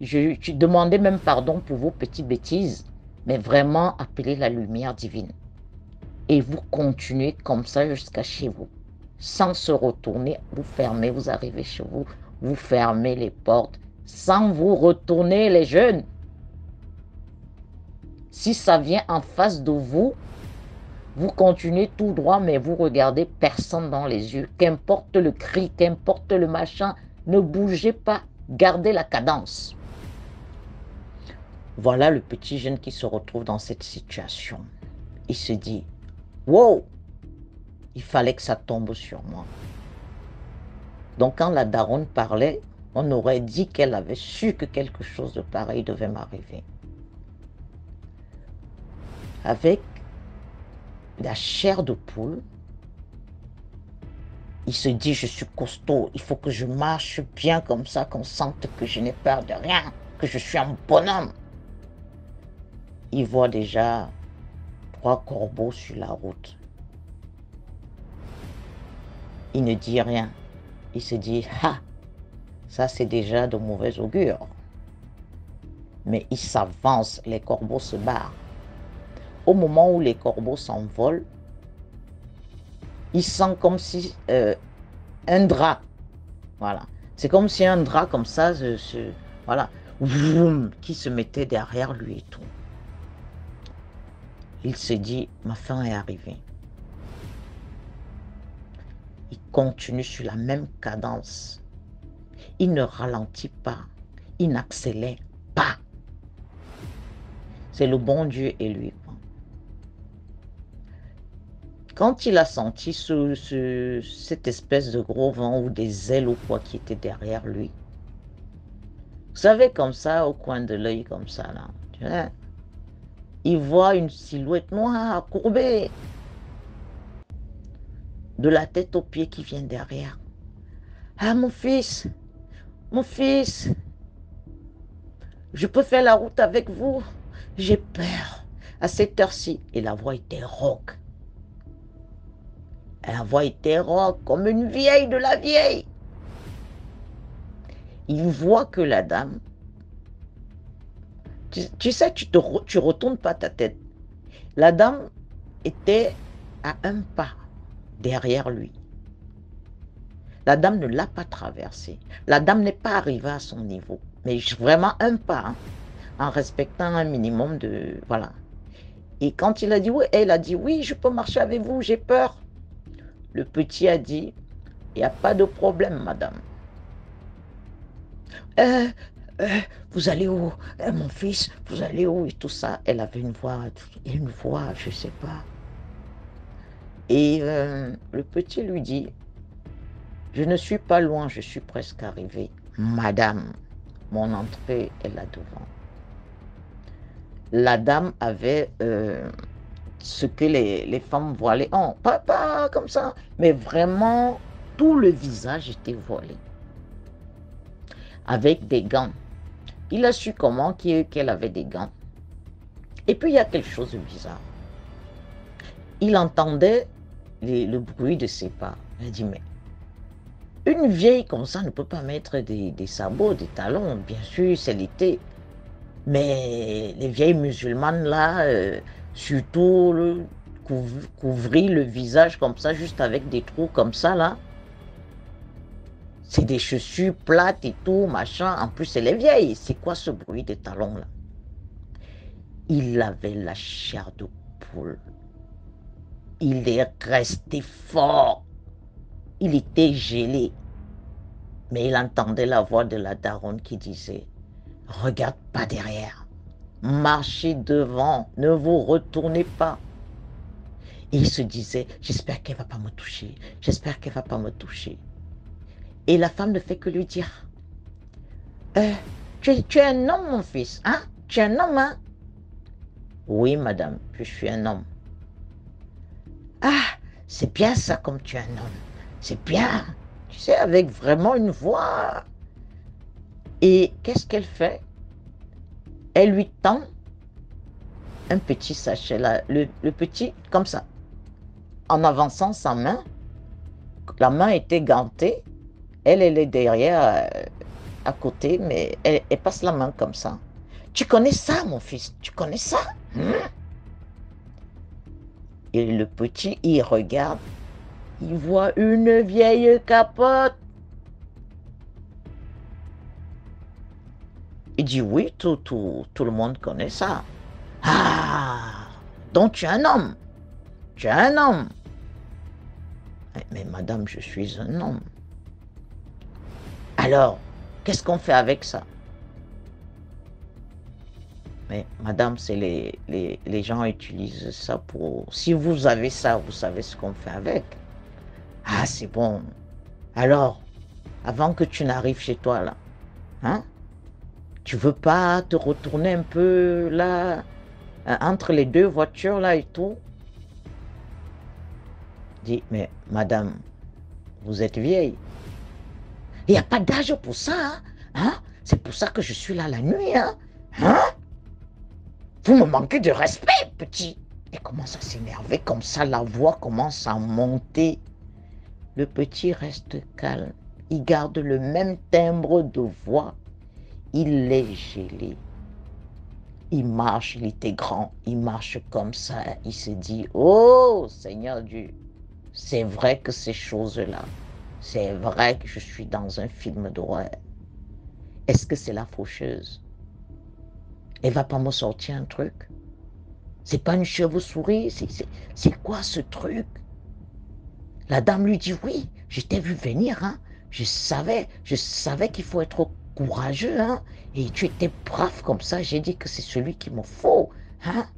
je demandais même pardon pour vos petites bêtises, mais vraiment appelez la lumière divine. Et vous continuez comme ça jusqu'à chez vous. Sans se retourner, vous fermez, vous arrivez chez vous, vous fermez les portes, sans vous retourner les jeunes. Si ça vient en face de vous, vous continuez tout droit, mais vous regardez personne dans les yeux. Qu'importe le cri, qu'importe le machin, ne bougez pas, gardez la cadence. Voilà le petit jeune qui se retrouve dans cette situation. Il se dit, wow, il fallait que ça tombe sur moi. Donc quand la daronne parlait, on aurait dit qu'elle avait su que quelque chose de pareil devait m'arriver. Avec la chair de poule, il se dit, je suis costaud, il faut que je marche bien comme ça, qu'on sente que je n'ai peur de rien, que je suis un bonhomme. Il voit déjà 3 corbeaux sur la route. Il ne dit rien. Il se dit, ah, ça c'est déjà de mauvais augure. Mais il s'avance, les corbeaux se barrent. Au moment où les corbeaux s'envolent, il sent comme si un drap, voilà, c'est comme si un drap comme ça, voilà, vroom, qui se mettait derrière lui et tout. Il se dit, ma fin est arrivée. Il continue sur la même cadence. Il ne ralentit pas. Il n'accélère pas. C'est le bon Dieu et lui. Quand il a senti cette espèce de gros vent ou des ailes ou quoi qui était derrière lui, vous savez, comme ça, au coin de l'œil, comme ça, là, tu vois, il voit une silhouette noire, courbée, de la tête aux pieds qui vient derrière. Ah, mon fils, je peux faire la route avec vous? J'ai peur. À cette heure-ci, et la voix était rauque. La voix était rauque, comme une vieille de la vieille. Il voit que la dame, tu sais, tu retournes pas ta tête. La dame était à un pas derrière lui. La dame ne l'a pas traversé. La dame n'est pas arrivée à son niveau. Mais vraiment un pas, hein, en respectant un minimum de... Voilà. Et quand il a dit oui, elle a dit oui, je peux marcher avec vous, j'ai peur. Le petit a dit, il n'y a pas de problème, madame. Vous allez où, mon fils, vous allez où, et tout ça. Elle avait une voix, je ne sais pas. Et le petit lui dit, je ne suis pas loin, je suis presque arrivé. Madame, mon entrée est là devant. La dame avait ce que les femmes voilées ont, pas comme ça, mais vraiment tout le visage était voilé. Avec des gants. Il a su comment qu'elle avait des gants. Et puis il y a quelque chose de bizarre. Il entendait le bruit de ses pas. Il a dit, mais une vieille comme ça ne peut pas mettre des sabots, des talons. Bien sûr, c'est l'été. Mais les vieilles musulmanes là, surtout couvrir le visage comme ça, juste avec des trous comme ça là. C'est des chaussures plates et tout, machin. En plus, elle est vieille. C'est quoi ce bruit de talons là? Il avait la chair de poule. Il est resté fort. Il était gelé. Mais il entendait la voix de la daronne qui disait, « Regarde pas derrière. Marchez devant. Ne vous retournez pas. » Et il se disait, « J'espère qu'elle ne va pas me toucher. J'espère qu'elle ne va pas me toucher. » Et la femme ne fait que lui dire, tu es un homme, mon fils, hein? Tu es un homme, hein? Oui, madame, je suis un homme. Ah, c'est bien ça comme tu es un homme. C'est bien. Tu sais, avec vraiment une voix. Et qu'est-ce qu'elle fait? Elle lui tend un petit sachet là, le petit, comme ça. En avançant sa main, la main était gantée. Elle est derrière, à côté, mais elle passe la main comme ça. Tu connais ça, mon fils? Tu connais ça? Et le petit, il regarde. Il voit une vieille capote. Il dit, oui, tout le monde connaît ça. Ah, donc tu es un homme. Tu es un homme. Mais madame, je suis un homme. Alors, qu'est-ce qu'on fait avec ça? Mais madame, c'est les gens utilisent ça pour... Si vous avez ça, vous savez ce qu'on fait avec. Ah, c'est bon. Alors, avant que tu n'arrives chez toi, là, hein? Tu veux pas te retourner un peu, là, entre les deux voitures, là, et tout? Dis, mais madame, vous êtes vieille. Il n'y a pas d'âge pour ça, hein? C'est pour ça que je suis là la nuit, hein? Vous me manquez de respect, petit. Et commence à s'énerver comme ça, la voix commence à monter. Le petit reste calme. Il garde le même timbre de voix. Il est gelé. Il marche, il était grand. Il marche comme ça. Il se dit, oh Seigneur Dieu, c'est vrai que ces choses-là, c'est vrai que je suis dans un film d'horreur. Est-ce que c'est la faucheuse? Elle va pas me sortir un truc? C'est pas une chauve-souris, c'est quoi ce truc? La dame lui dit, oui, je t'ai vu venir, hein. Je savais qu'il faut être courageux, hein. Et tu étais brave comme ça, j'ai dit que c'est celui qu'il me faut, hein.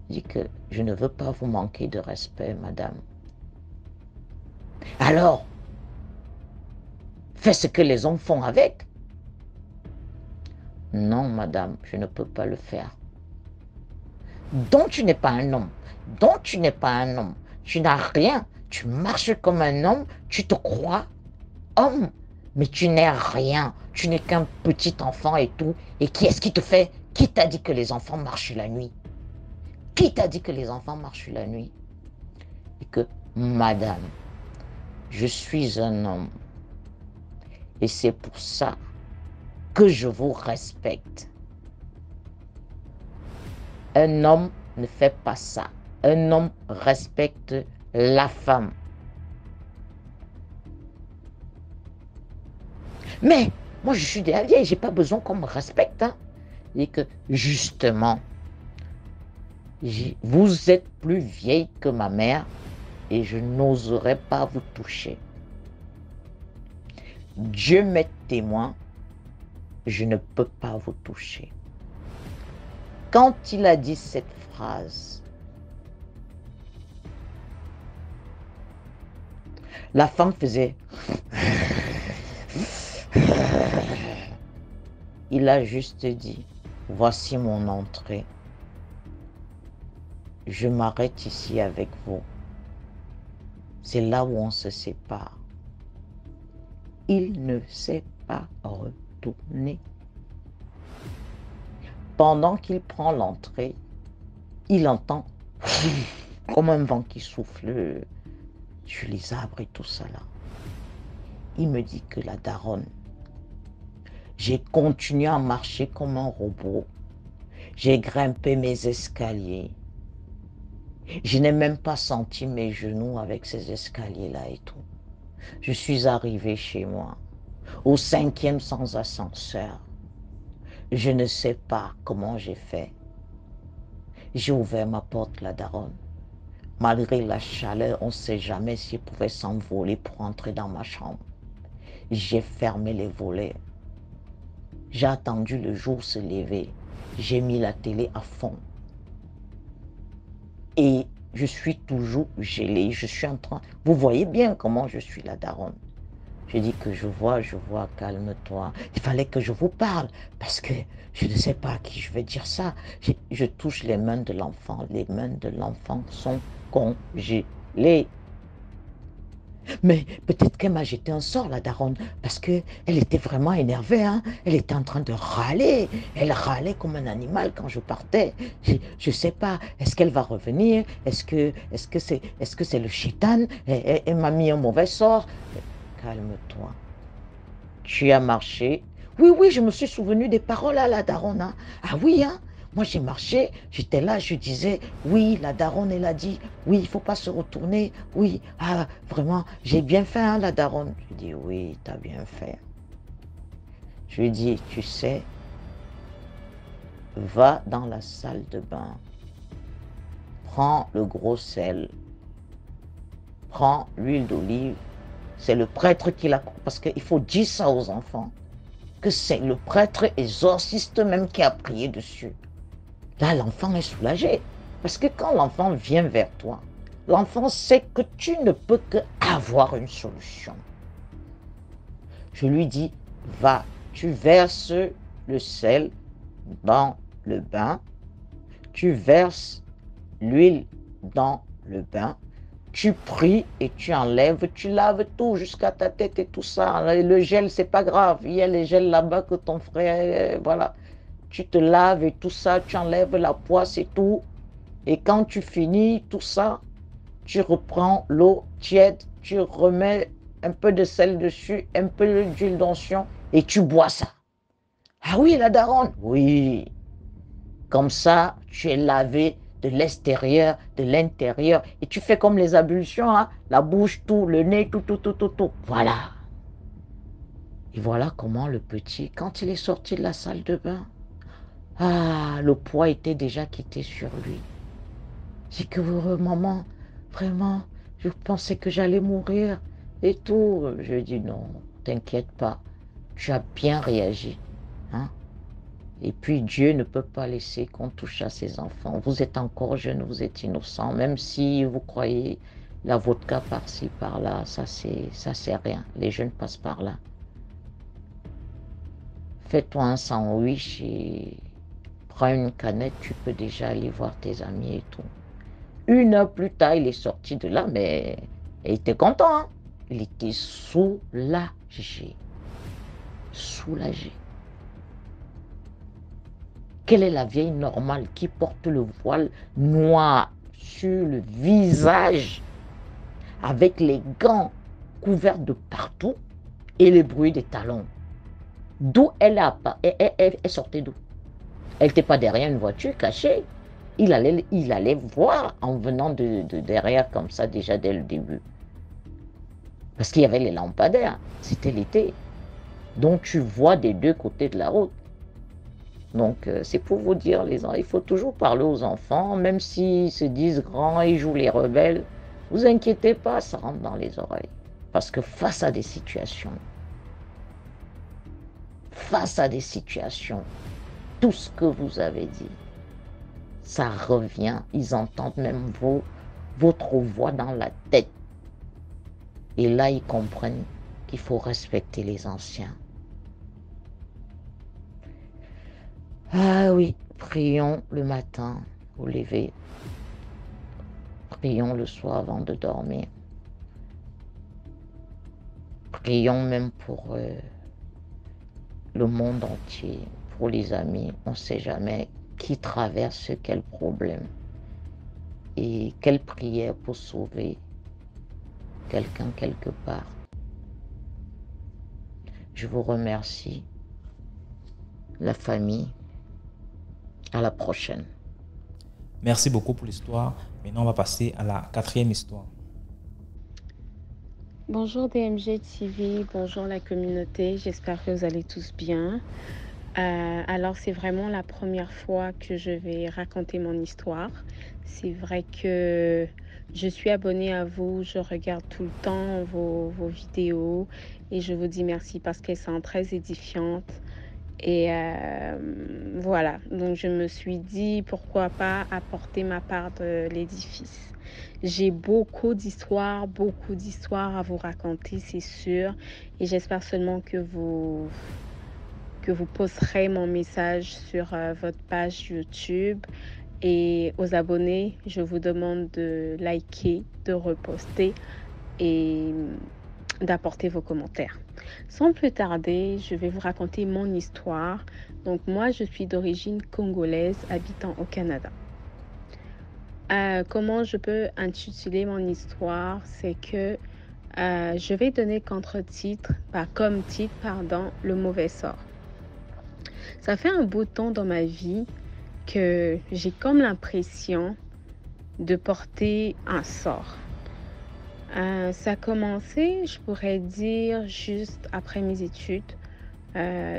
Je dis que je ne veux pas vous manquer de respect, madame. Alors, fais ce que les hommes font avec. Non, madame, je ne peux pas le faire. Donc tu n'es pas un homme. Donc tu n'es pas un homme. Tu n'as rien. Tu marches comme un homme. Tu te crois homme. Mais tu n'es rien. Tu n'es qu'un petit enfant et tout. Et qui est-ce qui te fait? Qui t'a dit que les enfants marchent la nuit? Qui t'a dit que les enfants marchent la nuit? Et que, madame, je suis un homme. Et c'est pour ça que je vous respecte. Un homme ne fait pas ça. Un homme respecte la femme. Mais moi, je suis déjà vieille, j'ai pas besoin qu'on me respecte. Hein. Et que justement, vous êtes plus vieille que ma mère et je n'oserais pas vous toucher. Dieu m'est témoin, je ne peux pas vous toucher. Quand il a dit cette phrase, la femme faisait... Il a juste dit, voici mon entrée. Je m'arrête ici avec vous. C'est là où on se sépare. Il ne s'est pas retourné. Pendant qu'il prend l'entrée, il entend comme un vent qui souffle sur les arbres et tout ça là. Il me dit que la daronne, j'ai continué à marcher comme un robot. J'ai grimpé mes escaliers. Je n'ai même pas senti mes genoux avec ces escaliers-là et tout. Je suis arrivé chez moi, au 5e sans ascenseur. Je ne sais pas comment j'ai fait. J'ai ouvert ma porte, la daronne. Malgré la chaleur, on ne sait jamais s'il pouvait s'envoler pour entrer dans ma chambre. J'ai fermé les volets. J'ai attendu le jour se lever. J'ai mis la télé à fond. Et je suis toujours gelée. Je suis en train... Vous voyez bien comment je suis la daronne. Je dis que je vois, calme-toi. Il fallait que je vous parle parce que je ne sais pas à qui je vais dire ça. Je touche les mains de l'enfant. Les mains de l'enfant sont congelées. Mais peut-être qu'elle m'a jeté un sort, la daronne, parce qu'elle était vraiment énervée. Hein? Elle était en train de râler. Elle râlait comme un animal quand je partais. Je ne sais pas, est-ce qu'elle va revenir? Est-ce que c'est le chétan? Elle m'a mis un mauvais sort. Calme-toi. Tu as marché. Oui, je me suis souvenu des paroles à la daronne. Hein? Ah oui, hein? Moi, j'ai marché, j'étais là, je disais, oui, la daronne, elle a dit, oui, il ne faut pas se retourner, oui, ah, vraiment, j'ai bien fait, hein, la daronne. Je dis, oui, tu as bien fait. Je lui dis, tu sais, va dans la salle de bain, prends le gros sel, prends l'huile d'olive, c'est le prêtre qui l'a, parce qu'il faut dire ça aux enfants, que c'est le prêtre exorciste même qui a prié dessus. Là, l'enfant est soulagé. Parce que quand l'enfant vient vers toi, l'enfant sait que tu ne peux qu'avoir une solution. Je lui dis, va, tu verses le sel dans le bain, tu verses l'huile dans le bain, tu pries et tu enlèves, tu laves tout jusqu'à ta tête et tout ça. Le gel, c'est pas grave. Il y a les gels là-bas que ton frère, voilà. Tu te laves et tout ça, tu enlèves la poisse et tout. Et quand tu finis tout ça, tu reprends l'eau tiède, tu remets un peu de sel dessus, un peu d'huile d'onction et tu bois ça. Ah oui, la daronne? Oui. Comme ça, tu es lavé de l'extérieur, de l'intérieur. Et tu fais comme les ablutions, hein? La bouche, tout, le nez, tout. Voilà. Et voilà comment le petit, quand il est sorti de la salle de bain, Ah, le poids était déjà quitté sur lui. J'ai dit que maman, vraiment, je pensais que j'allais mourir et tout. Je lui ai dit non, t'inquiète pas, tu as bien réagi. Hein? Et puis Dieu ne peut pas laisser qu'on touche à ses enfants. Vous êtes encore jeune, vous êtes innocent, même si vous croyez la vodka par-ci, par-là, ça c'est rien. Les jeunes passent par là. Fais-toi un sandwich et prends une canette, tu peux déjà aller voir tes amis et tout. 1 heure plus tard, il est sorti de là, mais il était content. Hein? Il était soulagé. Soulagé. Quelle est la vieille normale qui porte le voile noir sur le visage avec les gants couverts de partout et le bruit des talons? D'où elle sortait d'où? Elle n'était pas derrière une voiture cachée. Il allait voir en venant de derrière comme ça déjà dès le début. Parce qu'il y avait les lampadaires, c'était l'été. Donc tu vois des deux côtés de la route. Donc c'est pour vous dire, les enfants, il faut toujours parler aux enfants, même s'ils se disent grands et jouent les rebelles. Vous inquiétez pas, ça rentre dans les oreilles. Parce que face à des situations, tout ce que vous avez dit, ça revient, ils entendent même votre voix dans la tête. Et là, ils comprennent qu'il faut respecter les anciens. Ah oui, prions le matin au lever. Prions le soir avant de dormir. Prions même pour le monde entier, pour les amis. On ne sait jamais qui traverse quel problème et quelle prière pour sauver quelqu'un quelque part. Je vous remercie, la famille. À la prochaine. Merci beaucoup pour l'histoire. Maintenant, on va passer à la 4e histoire. Bonjour DMG TV, bonjour la communauté, j'espère que vous allez tous bien. Alors c'est vraiment la première fois que je vais raconter mon histoire. C'est vrai que je suis abonnée à vous, je regarde tout le temps vos vidéos et je vous dis merci parce qu'elles sont très édifiantes. Et voilà, donc je me suis dit pourquoi pas apporter ma part de l'édifice. J'ai beaucoup d'histoires à vous raconter, c'est sûr. Et j'espère seulement que vous posterez mon message sur votre page YouTube. Et aux abonnés, je vous demande de liker, de reposter et d'apporter vos commentaires. Sans plus tarder, je vais vous raconter mon histoire. Donc moi, je suis d'origine congolaise, habitant au Canada. Comment je peux intituler mon histoire? C'est que je vais donner comme titre, le mauvais sort. Ça fait un bout de temps dans ma vie que j'ai comme l'impression de porter un sort. Ça a commencé, je pourrais dire, juste après mes études.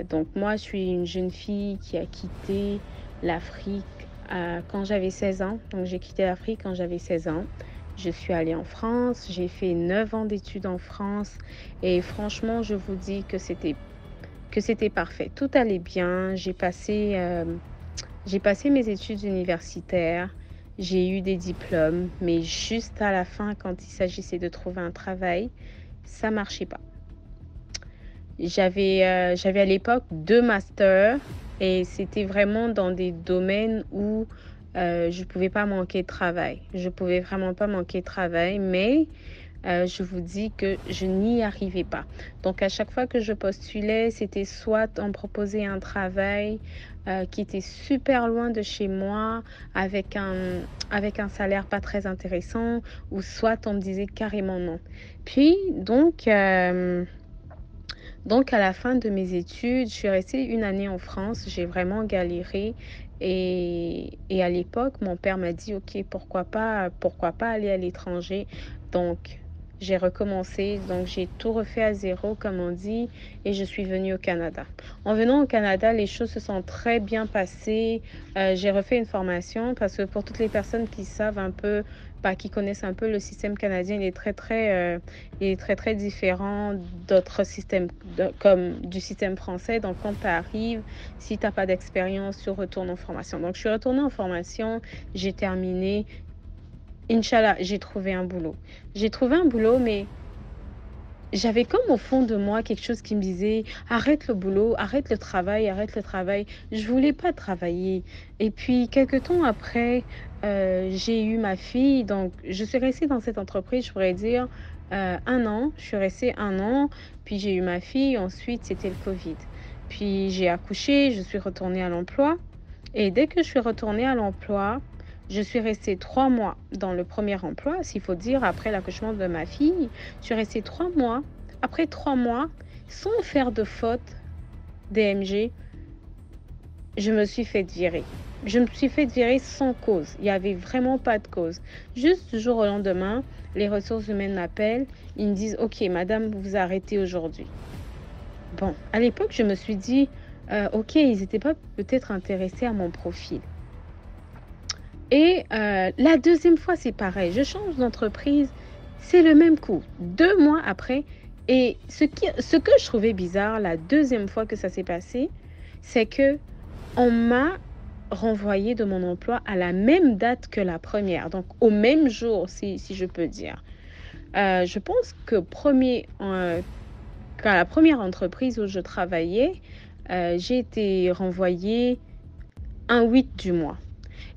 Donc moi, je suis une jeune fille qui a quitté l'Afrique quand j'avais 16 ans. Donc j'ai quitté l'Afrique quand j'avais 16 ans. Je suis allée en France, j'ai fait 9 ans d'études en France. Et franchement, je vous dis que c'était parfait. Tout allait bien. J'ai passé mes études universitaires. J'ai eu des diplômes, mais juste à la fin, quand il s'agissait de trouver un travail, ça marchait pas. J'avais à l'époque 2 masters et c'était vraiment dans des domaines où je pouvais pas manquer de travail. Je pouvais vraiment pas manquer de travail, mais je vous dis que je n'y arrivais pas. Donc à chaque fois que je postulais, c'était soit on me proposait un travail qui était super loin de chez moi, avec un salaire pas très intéressant, ou soit on me disait carrément non. Puis donc à la fin de mes études, je suis restée 1 année en France. J'ai vraiment galéré. Et à l'époque, mon père m'a dit, OK, pourquoi pas aller à l'étranger. Donc, j'ai recommencé, donc j'ai tout refait à zéro, comme on dit, et je suis venue au Canada. En venant au Canada, les choses se sont très bien passées. J'ai refait une formation parce que pour toutes les personnes qui savent un peu, qui connaissent un peu le système canadien, il est très, très différent d'autres systèmes, comme du système français. Donc, quand tu arrives, si tu n'as pas d'expérience, tu retournes en formation. Donc, je suis retournée en formation, j'ai terminé. Inch'Allah, j'ai trouvé un boulot. J'ai trouvé un boulot, mais j'avais comme au fond de moi quelque chose qui me disait arrête le boulot, arrête le travail, arrête le travail. Je voulais pas travailler. Et puis, quelques temps après, j'ai eu ma fille. Donc, je suis restée dans cette entreprise, je pourrais dire, 1 an. Je suis restée 1 an. Puis, j'ai eu ma fille. Ensuite, c'était le Covid. Puis, j'ai accouché, je suis retournée à l'emploi. Et dès que je suis retournée à l'emploi, je suis restée 3 mois dans le premier emploi, s'il faut dire, après l'accouchement de ma fille. Je suis restée 3 mois. Après 3 mois, sans faire de faute DMG, je me suis fait virer. Je me suis fait virer sans cause. Il n'y avait vraiment pas de cause. Juste du jour au lendemain, les ressources humaines m'appellent. Ils me disent « Ok, madame, vous arrêtez aujourd'hui. » Bon, à l'époque, je me suis dit ok, ils n'étaient pas peut-être intéressés à mon profil. Et la deuxième fois, c'est pareil. Je change d'entreprise, c'est le même coup. 2 mois après, et ce que je trouvais bizarre la deuxième fois que ça s'est passé, c'est que on m'a renvoyé de mon emploi à la même date que la première, donc au même jour, si je peux dire. Je pense que qu'à la première entreprise où je travaillais, j'ai été renvoyée un 8 du mois.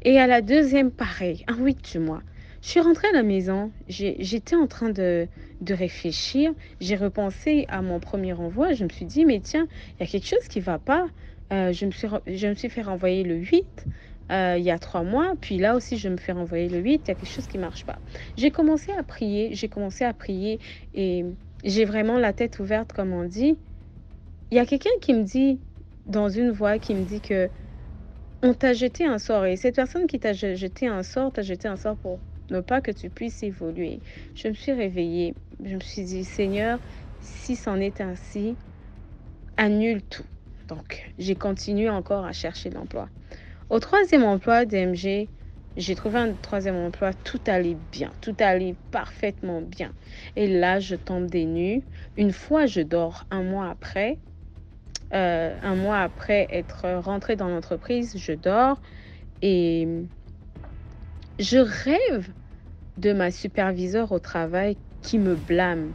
Et à la deuxième, pareil, un 8 du mois. Je suis rentrée à la maison, j'étais en train de réfléchir, j'ai repensé à mon premier renvoi, je me suis dit, mais tiens, il y a quelque chose qui ne va pas. Je me suis fait renvoyer le 8 il y a 3 mois, puis là aussi je me fais renvoyer le 8, il y a quelque chose qui ne marche pas. J'ai commencé à prier et j'ai vraiment la tête ouverte, comme on dit. Il y a quelqu'un qui me dit, dans une voix, qui me dit que on t'a jeté un sort et cette personne qui t'a jeté un sort pour ne pas que tu puisses évoluer. Je me suis réveillée, je me suis dit, Seigneur, si c'en est ainsi, annule tout. Donc, j'ai continué encore à chercher l'emploi. Au troisième emploi DMG, j'ai trouvé un troisième emploi, tout allait bien, tout allait parfaitement bien. Et là, je tombe des nues. Une fois, je dors. Un mois après être rentrée dans l'entreprise, je dors et je rêve de ma superviseure au travail qui me blâme,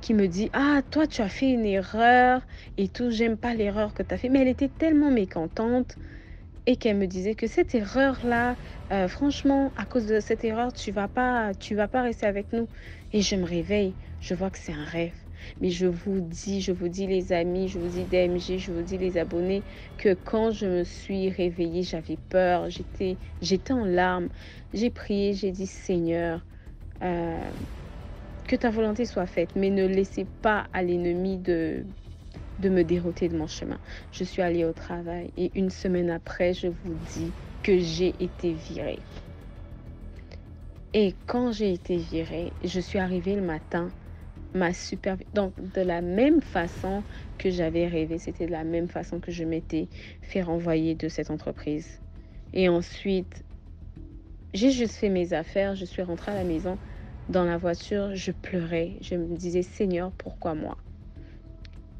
qui me dit « Ah, toi, tu as fait une erreur et tout, j'aime pas l'erreur que tu as fait. » Mais elle était tellement mécontente et qu'elle me disait que cette erreur-là, franchement, à cause de cette erreur, tu vas pas rester avec nous. Et je me réveille, je vois que c'est un rêve. Mais je vous dis les amis, je vous dis DMG, je vous dis les abonnés, que quand je me suis réveillée, j'avais peur, j'étais en larmes. J'ai prié, j'ai dit Seigneur, que ta volonté soit faite, mais ne laissez pas à l'ennemi de me dérouter de mon chemin. Je suis allée au travail et une semaine après, je vous dis que j'ai été virée. Et quand j'ai été virée, je suis arrivée le matin, donc de la même façon que j'avais rêvé, c'était de la même façon que je m'étais fait renvoyer de cette entreprise. Et ensuite, j'ai juste fait mes affaires, je suis rentrée à la maison. Dans la voiture, je pleurais, je me disais Seigneur, pourquoi moi?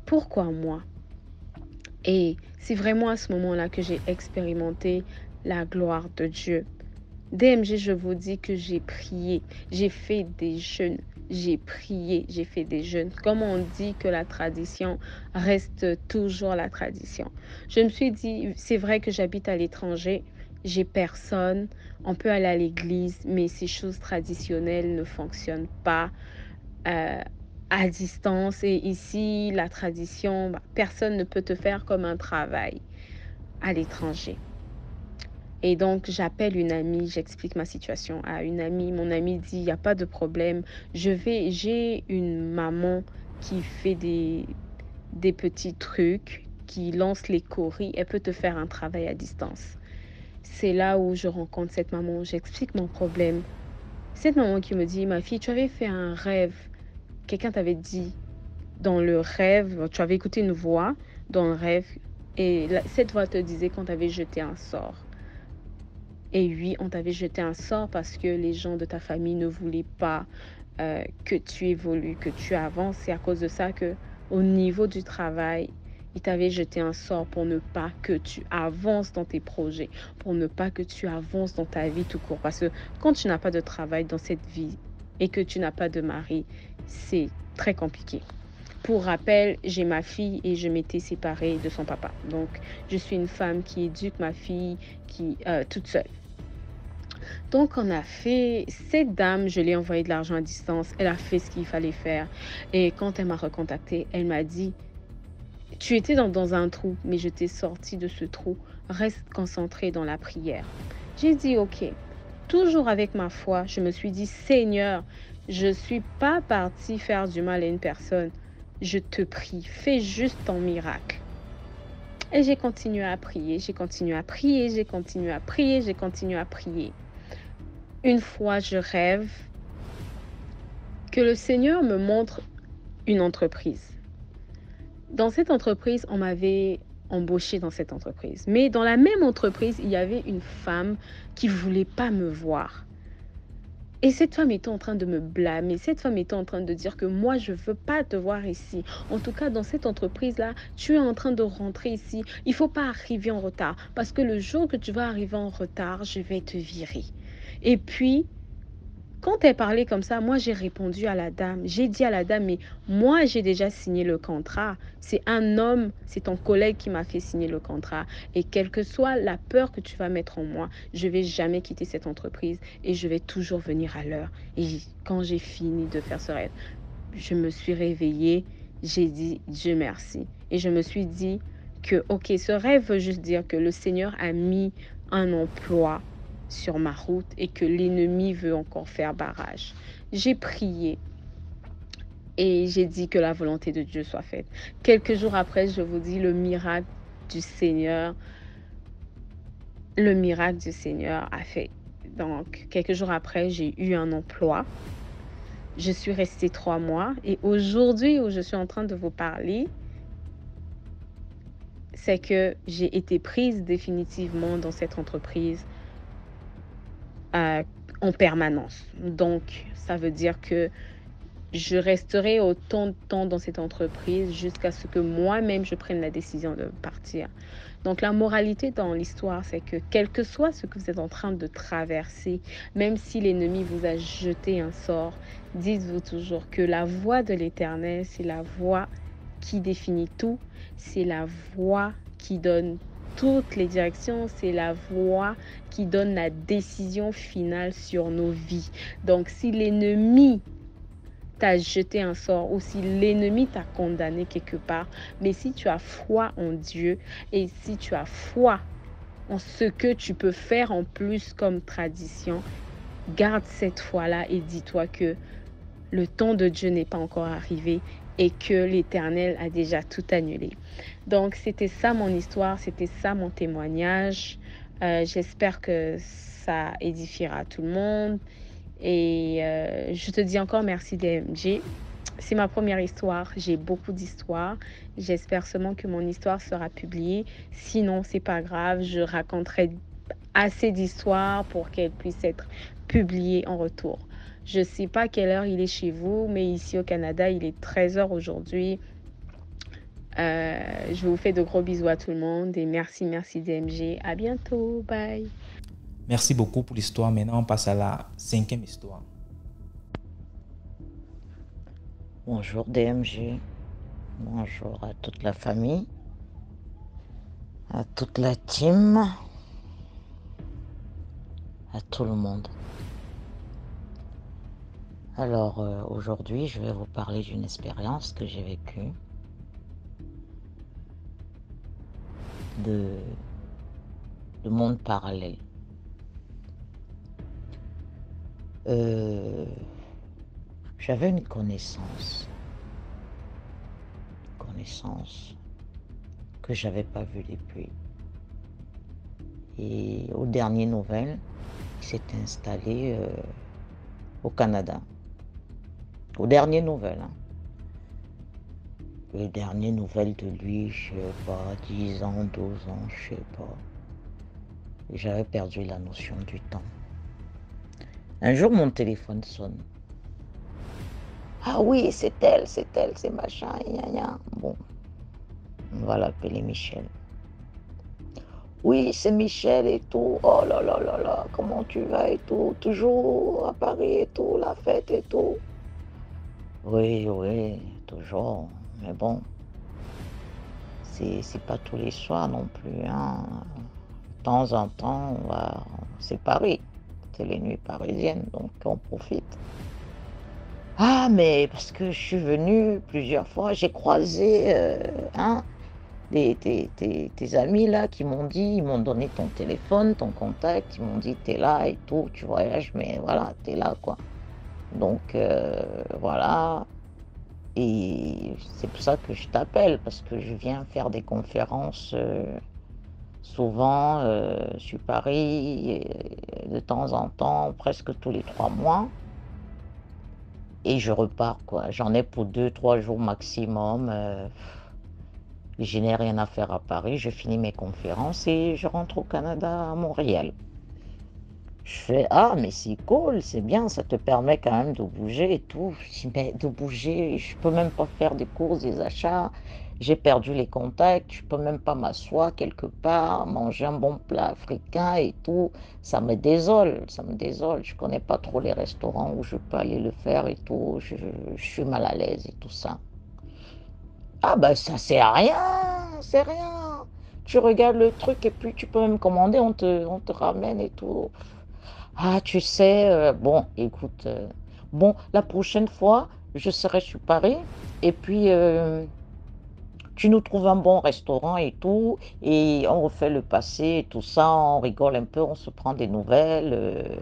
Pourquoi moi? Et c'est vraiment à ce moment-là que j'ai expérimenté la gloire de Dieu. DMG, je vous dis que j'ai prié, j'ai fait des jeûnes, j'ai prié, j'ai fait des jeûnes. Comme on dit que la tradition reste toujours la tradition. Je me suis dit, c'est vrai que j'habite à l'étranger, j'ai personne, on peut aller à l'église, mais ces choses traditionnelles ne fonctionnent pas à distance. Et ici, la tradition, personne ne peut te faire comme un travail à l'étranger. Et donc, j'appelle une amie, j'explique ma situation à une amie. Mon amie dit, il n'y a pas de problème. J'ai une maman qui fait des petits trucs, qui lance les courriers. Elle peut te faire un travail à distance. C'est là où je rencontre cette maman, j'explique mon problème. Cette maman qui me dit, ma fille, tu avais fait un rêve quelqu'un t'avait dit dans le rêve, tu avais écouté une voix dans le rêve et cette voix te disait qu'on t'avait jeté un sort. Et oui, on t'avait jeté un sort parce que les gens de ta famille ne voulaient pas que tu évolues, que tu avances. C'est à cause de ça que au niveau du travail, ils t'avaient jeté un sort pour ne pas que tu avances dans tes projets, pour ne pas que tu avances dans ta vie tout court. Parce que quand tu n'as pas de travail dans cette vie et que tu n'as pas de mari, c'est très compliqué. Pour rappel, j'ai ma fille et je m'étais séparée de son papa. Donc, je suis une femme qui éduque ma fille toute seule. Donc, on a fait, cette dame, je lui ai envoyé de l'argent à distance. Elle a fait ce qu'il fallait faire. Et quand elle m'a recontactée, elle m'a dit, tu étais dans un trou, mais je t'ai sorti de ce trou. Reste concentré dans la prière. J'ai dit, ok. Toujours avec ma foi, je me suis dit, Seigneur, je ne suis pas partie faire du mal à une personne. Je te prie, fais juste ton miracle. Et j'ai continué à prier, j'ai continué à prier, j'ai continué à prier, j'ai continué à prier. Une fois, je rêve que le Seigneur me montre une entreprise. Dans cette entreprise, on m'avait embauchée dans cette entreprise. Mais dans la même entreprise, il y avait une femme qui ne voulait pas me voir. Et cette femme était en train de me blâmer. Cette femme était en train de dire que moi, je ne veux pas te voir ici. En tout cas, dans cette entreprise-là, tu es en train de rentrer ici. Il ne faut pas arriver en retard. Parce que le jour que tu vas arriver en retard, je vais te virer. Et puis, quand elle parlait comme ça, moi, j'ai répondu à la dame. J'ai dit à la dame, mais moi, j'ai déjà signé le contrat. C'est un homme, c'est ton collègue qui m'a fait signer le contrat. Et quelle que soit la peur que tu vas mettre en moi, je ne vais jamais quitter cette entreprise et je vais toujours venir à l'heure. Et quand j'ai fini de faire ce rêve, je me suis réveillée, j'ai dit Dieu merci. Et je me suis dit que, ok, ce rêve veut juste dire que le Seigneur a mis un emploi sur ma route et que l'ennemi veut encore faire barrage. J'ai prié et j'ai dit que la volonté de Dieu soit faite. Quelques jours après, je vous dis le miracle du Seigneur. Le miracle du Seigneur a fait. Donc, quelques jours après, j'ai eu un emploi. Je suis restée 3 mois et aujourd'hui où je suis en train de vous parler, c'est que j'ai été prise définitivement dans cette entreprise en permanence. Donc, ça veut dire que je resterai autant de temps dans cette entreprise jusqu'à ce que moi-même je prenne la décision de partir. Donc, la moralité dans l'histoire, c'est que quel que soit ce que vous êtes en train de traverser, même si l'ennemi vous a jeté un sort, dites-vous toujours que la voix de l'Éternel, c'est la voix qui définit tout, c'est la voix qui donne toutes les directions, c'est la voix qui donne la décision finale sur nos vies. Donc, si l'ennemi t'a jeté un sort ou si l'ennemi t'a condamné quelque part, mais si tu as foi en Dieu et si tu as foi en ce que tu peux faire en plus comme tradition, garde cette foi-là et dis-toi que le temps de Dieu n'est pas encore arrivé et que l'Éternel a déjà tout annulé. Donc, c'était ça mon histoire, c'était ça mon témoignage. J'espère que ça édifiera tout le monde. Et je te dis encore merci DMG. C'est ma première histoire, j'ai beaucoup d'histoires. J'espère seulement que mon histoire sera publiée. Sinon, c'est pas grave, je raconterai assez d'histoires pour qu'elles puissent être publiées en retour. Je ne sais pas quelle heure il est chez vous, mais ici au Canada, il est 13h aujourd'hui. Je vous fais de gros bisous à tout le monde et merci DMG. À bientôt, bye. Merci beaucoup pour l'histoire. Maintenant, on passe à la 5e histoire. Bonjour DMG. Bonjour à toute la famille, à toute la team, à tout le monde. Alors aujourd'hui, je vais vous parler d'une expérience que j'ai vécue de monde parallèle. J'avais une connaissance que j'avais pas vue depuis. Et aux dernières nouvelles, il s'est installé au Canada. Aux dernières nouvelles, hein. Les dernières nouvelles de lui, je sais pas, 10 ans, 12 ans, je sais pas. J'avais perdu la notion du temps. Un jour, mon téléphone sonne. Ah oui, c'est elle, c'est machin, gna gna. Bon, on va l'appeler Michel. Oui, c'est Michel et tout. Oh là là là là, comment tu vas et tout. Toujours à Paris et tout, la fête et tout. Oui, oui, toujours. Mais bon, c'est pas tous les soirs non plus, hein. De temps en temps, c'est Paris. C'est les nuits parisiennes, donc on profite. Ah, mais parce que je suis venue plusieurs fois, j'ai croisé hein, tes amis là qui m'ont dit, ils m'ont donné ton téléphone, ton contact, ils m'ont dit t'es là et tout, tu voyages, mais voilà, t'es là quoi. Donc voilà, et c'est pour ça que je t'appelle, parce que je viens faire des conférences souvent sur Paris, de temps en temps, presque tous les 3 mois. Et je repars, quoi. J'en ai pour 2, 3 jours maximum. Je n'ai rien à faire à Paris. Je finis mes conférences et je rentre au Canada, à Montréal. Je fais, ah, mais c'est cool, c'est bien, ça te permet quand même de bouger et tout. Je dis, mais de bouger, je peux même pas faire des courses, des achats. J'ai perdu les contacts, je peux même pas m'asseoir quelque part, manger un bon plat africain et tout. Ça me désole, ça me désole. Je connais pas trop les restaurants où je peux aller le faire et tout. Je suis mal à l'aise et tout ça. Ah ben ça c'est rien, c'est rien. Tu regardes le truc et puis tu peux même commander, on te ramène et tout. Ah, tu sais, bon, écoute, bon, la prochaine fois, je serai sur Paris et puis tu nous trouves un bon restaurant et tout, et on refait le passé et tout ça, on rigole un peu, on se prend des nouvelles,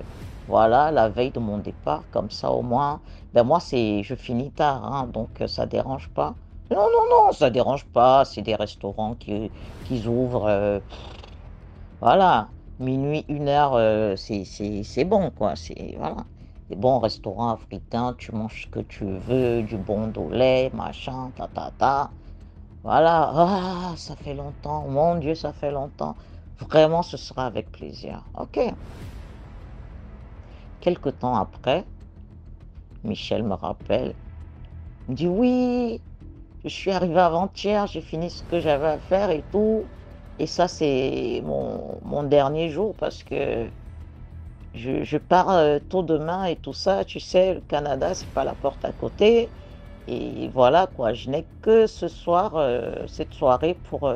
voilà, la veille de mon départ, comme ça au moins, ben moi je finis tard, hein, donc ça dérange pas. Non, non, non, ça dérange pas, c'est des restaurants qui ouvrent. Voilà, minuit, 1 heure, c'est bon, quoi. C'est, voilà, des bons restaurants africains, tu manges ce que tu veux, du bon lait, machin, ta, ta, ta. Voilà, ah, ça fait longtemps, mon Dieu, ça fait longtemps. Vraiment, ce sera avec plaisir. Ok. Quelque temps après, Michel me rappelle, il me dit oui, je suis arrivé avant-hier, j'ai fini ce que j'avais à faire et tout. Et ça, c'est mon dernier jour parce que je pars tôt demain et tout ça, tu sais, le Canada, c'est pas la porte à côté. Et voilà quoi, je n'ai que ce soir, cette soirée pour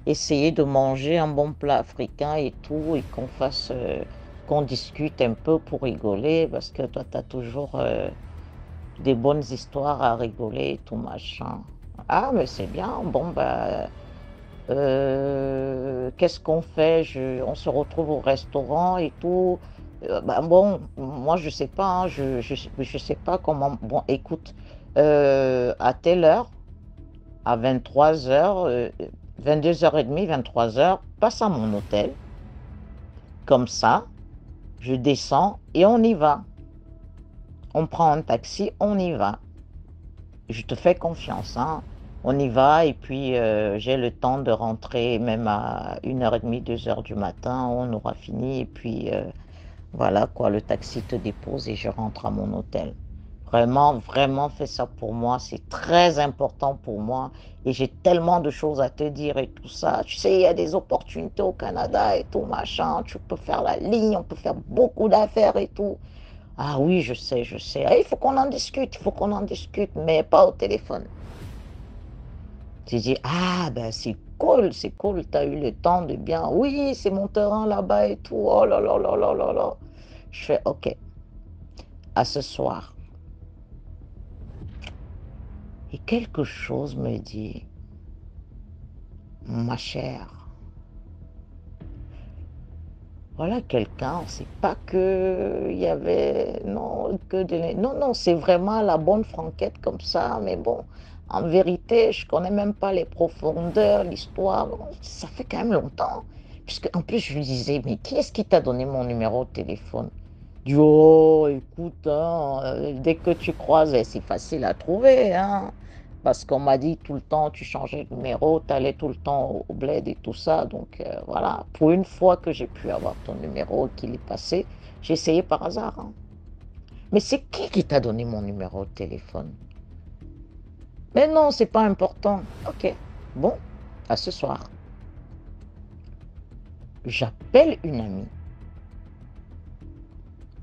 essayer de manger un bon plat africain et tout, et qu'on discute un peu pour rigoler, parce que toi, tu as toujours des bonnes histoires à rigoler et tout machin. Ah, mais c'est bien, bon, bah, qu'est-ce qu'on fait? On se retrouve au restaurant et tout. Bah, bon, moi je sais pas, hein, je sais pas comment. Bon, écoute, à telle heure, à 23 h, 22 h 30, 23 h, passe à mon hôtel. Comme ça, je descends et on y va. On prend un taxi, on y va. Je te fais confiance, hein. On y va et puis j'ai le temps de rentrer même à 1 h 30, 2 h du matin, on aura fini et puis voilà quoi, le taxi te dépose et je rentre à mon hôtel. Vraiment, vraiment fais ça pour moi, c'est très important pour moi et j'ai tellement de choses à te dire et tout ça. Tu sais, il y a des opportunités au Canada et tout machin, tu peux faire la ligne, on peut faire beaucoup d'affaires et tout. Ah oui, je sais, je sais. Ah, il faut qu'on en discute, il faut qu'on en discute, mais pas au téléphone. Tu dis, ah ben c'est cool, tu as eu le temps de bien. Oui, c'est mon terrain là-bas et tout. Oh là là là là là là. Je fais, ok, à ce soir. Et quelque chose me dit, ma chère, voilà quelqu'un, c'est pas que il y avait, non, non, non, c'est vraiment la bonne franquette comme ça, mais bon, en vérité, je connais même pas les profondeurs, l'histoire, bon, ça fait quand même longtemps. Puisque, en plus, je lui disais, mais qui est-ce qui t'a donné mon numéro de téléphone? Il dit, oh, écoute, hein, dès que tu croises, c'est facile à trouver, hein. parce qu'on m'a dit tout le temps, tu changeais de numéro, tu allais tout le temps au bled et tout ça. Donc voilà, pour une fois que j'ai pu avoir ton numéro, qu'il est passé, j'ai essayé par hasard. Hein. Mais c'est qui t'a donné mon numéro de téléphone? Mais non, c'est pas important. Ok, bon, à ce soir. J'appelle une amie.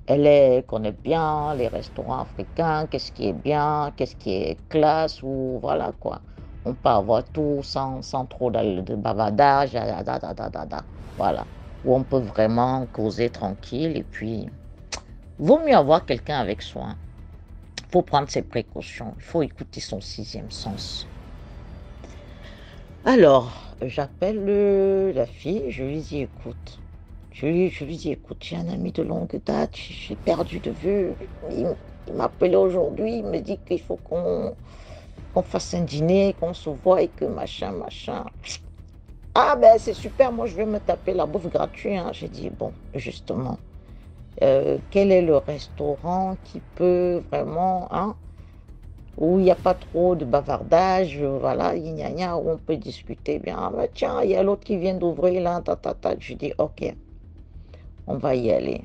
Elle connaît bien les restaurants africains, qu'est-ce qui est bien, qu'est-ce qui est classe, ou voilà quoi. On peut avoir tout sans trop de bavardage, voilà. Où on peut vraiment causer tranquille et puis, vaut mieux avoir quelqu'un avec soi. Il faut prendre ses précautions, il faut écouter son sixième sens. Alors, j'appelle la fille, je lui dis écoute. Je lui dis, écoute, j'ai un ami de longue date, j'ai perdu de vue. Il m'a appelé aujourd'hui, il me dit qu'il faut qu'on fasse un dîner, qu'on se voie et que machin. Ah ben c'est super, moi je vais me taper la bouffe gratuite. Hein. J'ai dit, bon, justement, quel est le restaurant qui peut vraiment, hein, où il n'y a pas trop de bavardage, voilà, où on peut discuter bien. Ah ben tiens, il y a l'autre qui vient d'ouvrir là, Je dis, ok. On va y aller.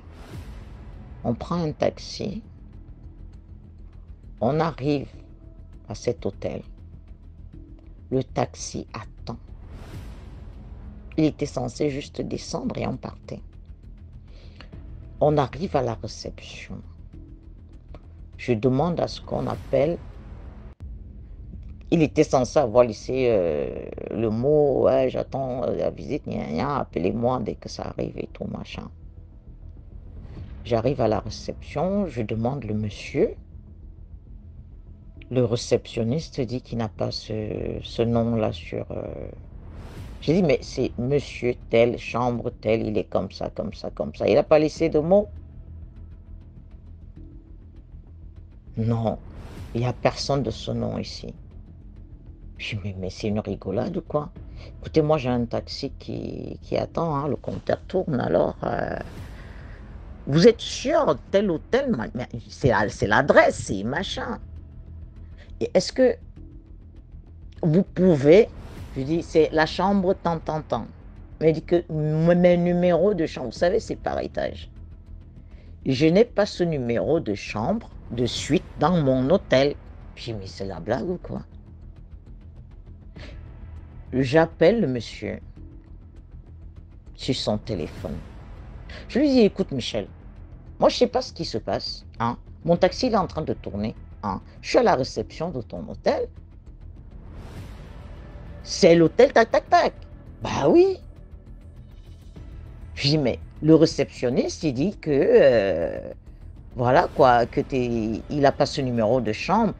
On prend un taxi. On arrive à cet hôtel. Le taxi attend. Il était censé juste descendre et on partait. On arrive à la réception. Je demande à ce qu'on appelle. Il était censé avoir laissé le mot, ouais, j'attends la visite, appelez-moi dès que ça arrive et tout, machin. J'arrive à la réception, je demande le monsieur. Le réceptionniste dit qu'il n'a pas ce nom-là sur... J'ai dit, mais c'est monsieur tel, chambre tel, il est comme ça. Il n'a pas laissé de mots? Non, il n'y a personne de ce nom ici. Je dis, mais c'est une rigolade ou quoi? Écoutez, moi j'ai un taxi qui attend, hein, le compteur tourne, alors... Vous êtes sûr, tel hôtel, c'est l'adresse, c'est machin. Et est-ce que vous pouvez, je dis, c'est la chambre tant. Mais dit que mes numéros de chambre, vous savez, c'est par étage. Je n'ai pas ce numéro de chambre de suite dans mon hôtel. J'ai dit, mais c'est la blague ou quoi? J'appelle le monsieur sur son téléphone. Je lui dis, écoute Michel, moi, je ne sais pas ce qui se passe. Hein. Mon taxi il est en train de tourner. Hein. Je suis à la réception de ton hôtel. C'est l'hôtel tac. Bah oui. Je dis, mais le réceptionniste, il dit que, voilà quoi, il n'a pas ce numéro de chambre.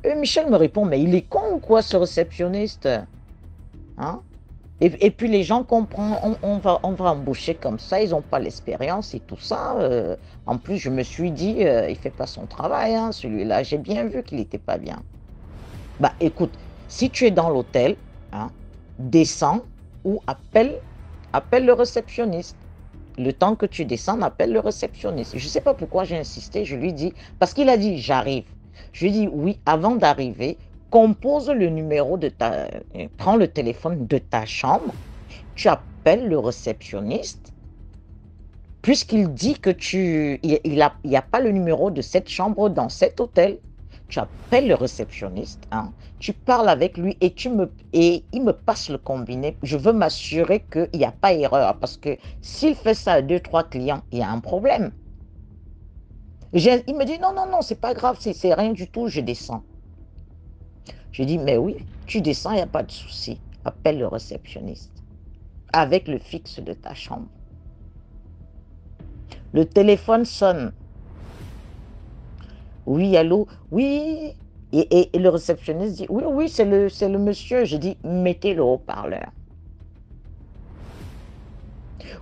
Et Michel me répond, mais il est con ou quoi, ce réceptionniste? Hein? Et puis les gens comprennent, on va embaucher comme ça, ils n'ont pas l'expérience et tout ça. En plus, je me suis dit, il ne fait pas son travail, hein, celui-là. J'ai bien vu qu'il n'était pas bien. Bah écoute, si tu es dans l'hôtel, hein, descends ou appelle le réceptionniste. Le temps que tu descends, appelle le réceptionniste. Je ne sais pas pourquoi j'ai insisté, je lui dis, parce qu'il a dit, j'arrive. Je lui dis, oui, avant d'arriver, compose le numéro de prends le téléphone de ta chambre, tu appelles le réceptionniste, puisqu'il dit que il n'y a pas le numéro de cette chambre dans cet hôtel. Tu appelles le réceptionniste, hein, tu parles avec lui et il me passe le combiné. Je veux m'assurer qu'il n'y a pas erreur, parce que s'il fait ça à 2-3 clients, il y a un problème. Il me dit, non, c'est pas grave, c'est rien du tout, je descends. Je dis, mais oui, tu descends, il n'y a pas de souci. Appelle le réceptionniste avec le fixe de ta chambre. Le téléphone sonne. Oui, allô? Oui. Et le réceptionniste dit, oui, c'est le monsieur. Je dis, mettez le haut-parleur.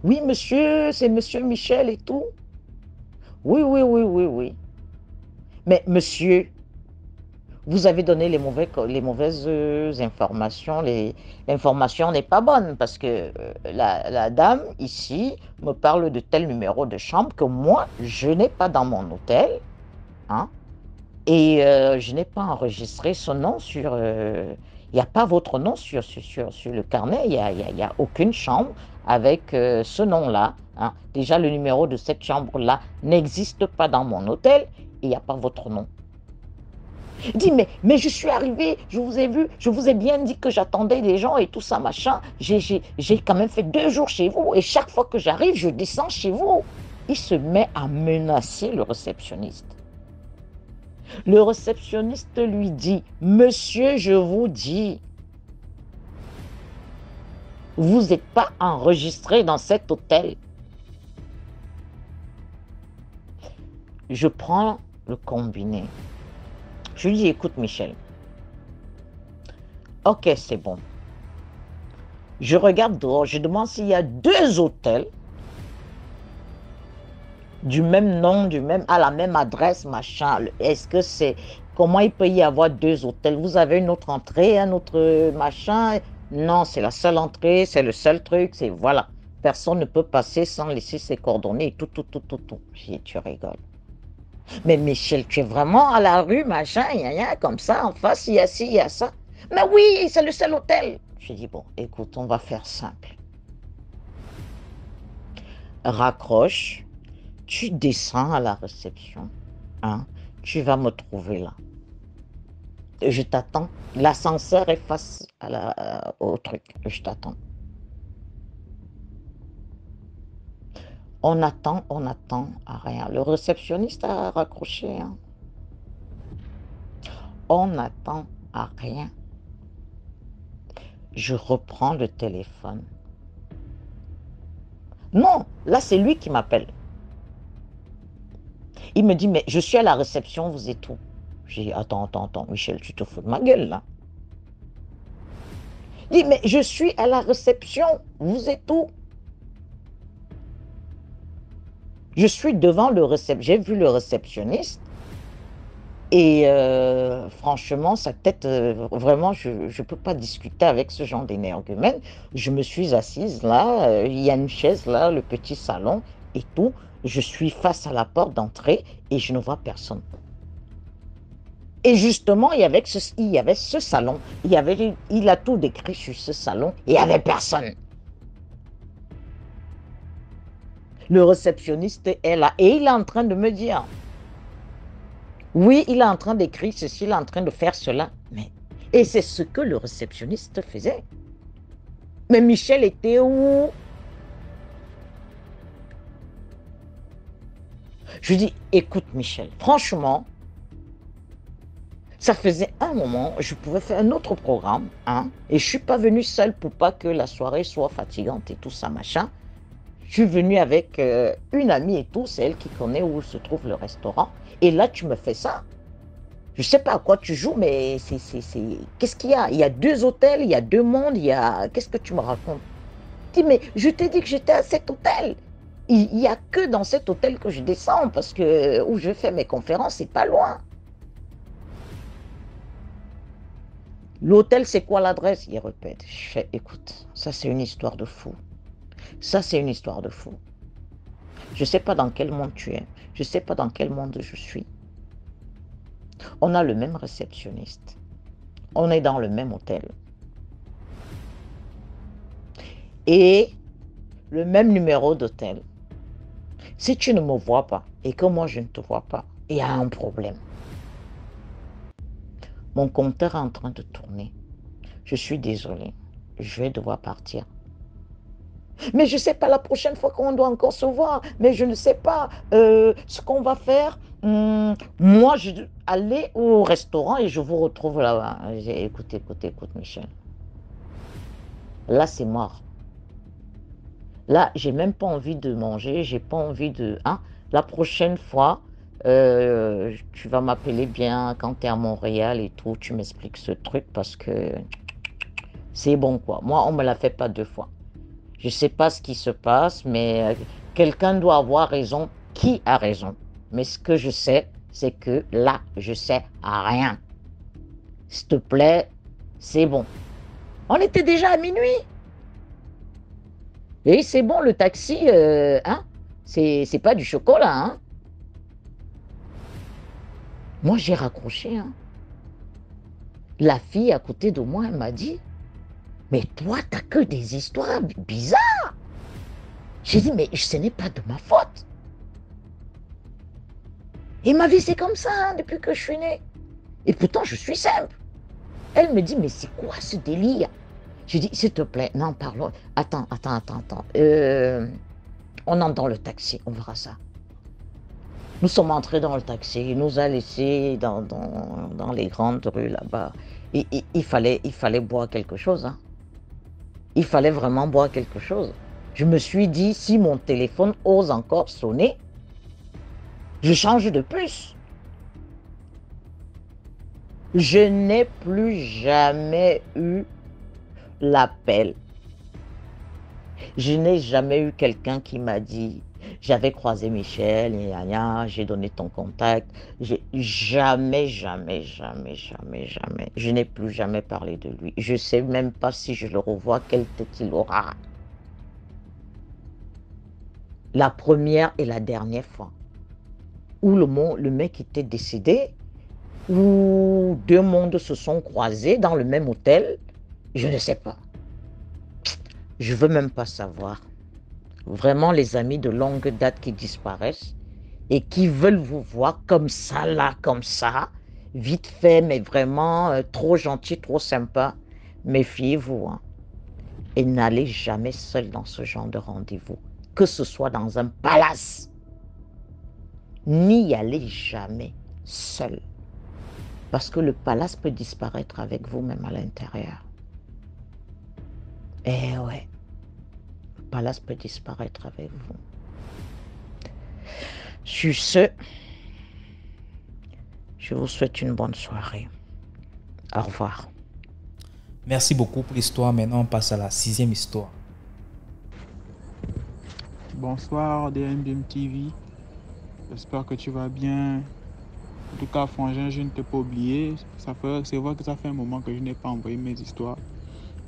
Oui, monsieur, c'est monsieur Michel et tout. Oui. Mais monsieur, vous avez donné les mauvaises informations. L'information n'est pas bonne parce que la dame ici me parle de tel numéro de chambre que moi, je n'ai pas dans mon hôtel. Hein? Et je n'ai pas enregistré son nom sur... il n'y a pas votre nom sur le carnet, il n'y a aucune chambre avec ce nom-là. Hein. Déjà, le numéro de cette chambre-là n'existe pas dans mon hôtel et il n'y a pas votre nom. Il dit, mais je suis arrivé, je vous ai vu, je vous ai bien dit que j'attendais des gens et tout ça, machin. J'ai quand même fait 2 jours chez vous et chaque fois que j'arrive, je descends chez vous. Il se met à menacer le réceptionniste. Le réceptionniste lui dit, monsieur, je vous dis, vous n'êtes pas enregistré dans cet hôtel. Je prends le combiné. Je lui dis, écoute Michel, ok, c'est bon. Je regarde dehors, je demande s'il y a 2 hôtels du même nom, à la même adresse, machin. Est-ce que c'est... Comment il peut y avoir 2 hôtels? Vous avez une autre entrée, un autre machin? Non, c'est la seule entrée, c'est le seul truc, c'est voilà. Personne ne peut passer sans laisser ses coordonnées et tout. J'ai dit, tu rigoles. Mais Michel, tu es vraiment à la rue, machin, comme ça, en face, il y a ci, il y a ça. Mais oui, c'est le seul hôtel. J'ai dit, bon, écoute, on va faire simple. Raccroche, tu descends à la réception, hein, tu vas me trouver là. Je t'attends. L'ascenseur est face au truc. Je t'attends. On attend à rien. Le réceptionniste a raccroché. Hein. On attend à rien. Je reprends le téléphone. Non, là c'est lui qui m'appelle. Il me dit, mais je suis à la réception, vous êtes où? J'ai dit, attends, Michel, tu te fous de ma gueule là. Il dit, mais je suis à la réception, vous êtes où? Je suis devant le réceptionniste, j'ai vu le réceptionniste et franchement, sa tête, vraiment, je ne peux pas discuter avec ce genre d'énergumène. Je me suis assise là, il y a une chaise là, le petit salon et tout. Je suis face à la porte d'entrée et je ne vois personne. Et justement, il y avait ce salon, il a tout décrit sur ce salon et il n'y avait personne. Le réceptionniste est là et il est en train de me dire, oui, il est en train d'écrire ceci, il est en train de faire cela. Et c'est ce que le réceptionniste faisait. Mais Michel était où? Je lui dis, écoute Michel, franchement, ça faisait un moment, je pouvais faire un autre programme, hein, et je ne suis pas venu seul pour pas que la soirée soit fatigante et tout ça, machin. Je suis venu avec une amie et tout, c'est elle qui connaît où se trouve le restaurant. Et là, tu me fais ça. Je ne sais pas à quoi tu joues, mais qu'est-ce qu'il y a? Il y a 2 hôtels, il y a 2 mondes, Qu'est-ce que tu me racontes? Je dis, mais je t'ai dit que j'étais à cet hôtel. Il n'y a que dans cet hôtel que je descends, parce que où je fais mes conférences, c'est pas loin. L'hôtel, c'est quoi l'adresse? Il répète. Je fais, écoute, ça c'est une histoire de fou. Ça c'est une histoire de fou. Je ne sais pas dans quel monde tu es. Je ne sais pas dans quel monde je suis. On a le même réceptionniste. On est dans le même hôtel. Et le même numéro d'hôtel. Si tu ne me vois pas et que moi je ne te vois pas, il y a un problème. Mon compteur est en train de tourner. Je suis désolée. Je vais devoir partir. Mais je ne sais pas la prochaine fois qu'on doit encore se voir. Mais je ne sais pas ce qu'on va faire. Moi, je vais aller au restaurant et je vous retrouve là-bas. Écoute, Michel. Là, c'est mort. Là, j'ai même pas envie de manger. J'ai pas envie de... Hein? La prochaine fois, tu vas m'appeler bien quand tu es à Montréal et tout. Tu m'expliques ce truc parce que c'est bon, quoi. Moi, on ne me l'a fait pas 2 fois. Je ne sais pas ce qui se passe, mais quelqu'un doit avoir raison. Qui a raison? Mais ce que je sais, c'est que là, je sais rien. S'il te plaît, c'est bon. On était déjà à minuit. Et c'est bon, le taxi, hein? C'est pas du chocolat, hein? Moi, j'ai raccroché. Hein. La fille à côté de moi, elle m'a dit, mais toi, t'as que des histoires bizarres. J'ai dit, mais ce n'est pas de ma faute. Et ma vie, c'est comme ça hein, depuis que je suis née. Et pourtant, je suis simple. Elle me dit, mais c'est quoi ce délire? Je dis, s'il te plaît, non, parlons. Attends. On entre dans le taxi, on verra ça. Nous sommes entrés dans le taxi, il nous a laissés dans les grandes rues là-bas. Et il fallait boire quelque chose. Hein. Il fallait vraiment boire quelque chose. Je me suis dit, si mon téléphone ose encore sonner, je change de puce. Je n'ai plus jamais eu l'appel. Je n'ai jamais eu quelqu'un qui m'a dit, j'avais croisé Michel, j'ai donné ton contact. Jamais. Je n'ai plus jamais parlé de lui. Je ne sais même pas si je le revois, quelle tête il aura. La première et la dernière fois où le mec était décédé, où deux mondes se sont croisés dans le même hôtel, je ne sais pas. Je ne veux même pas savoir. Vraiment les amis de longue date qui disparaissent et qui veulent vous voir comme ça, là, comme ça, vite fait, mais vraiment trop gentil, trop sympa. Méfiez-vous. Hein. Et n'allez jamais seul dans ce genre de rendez-vous. Que ce soit dans un palace. N'y allez jamais seul. Parce que le palace peut disparaître avec vous-même à l'intérieur. Eh ouais. Le palace peut disparaître avec vous. Sur ce, je vous souhaite une bonne soirée. Au revoir. Merci beaucoup pour l'histoire. Maintenant, on passe à la 6e histoire. Bonsoir DMBM TV. J'espère que tu vas bien. En tout cas, Frangin, je ne t'ai pas oublié. C'est vrai que ça fait un moment que je n'ai pas envoyé mes histoires.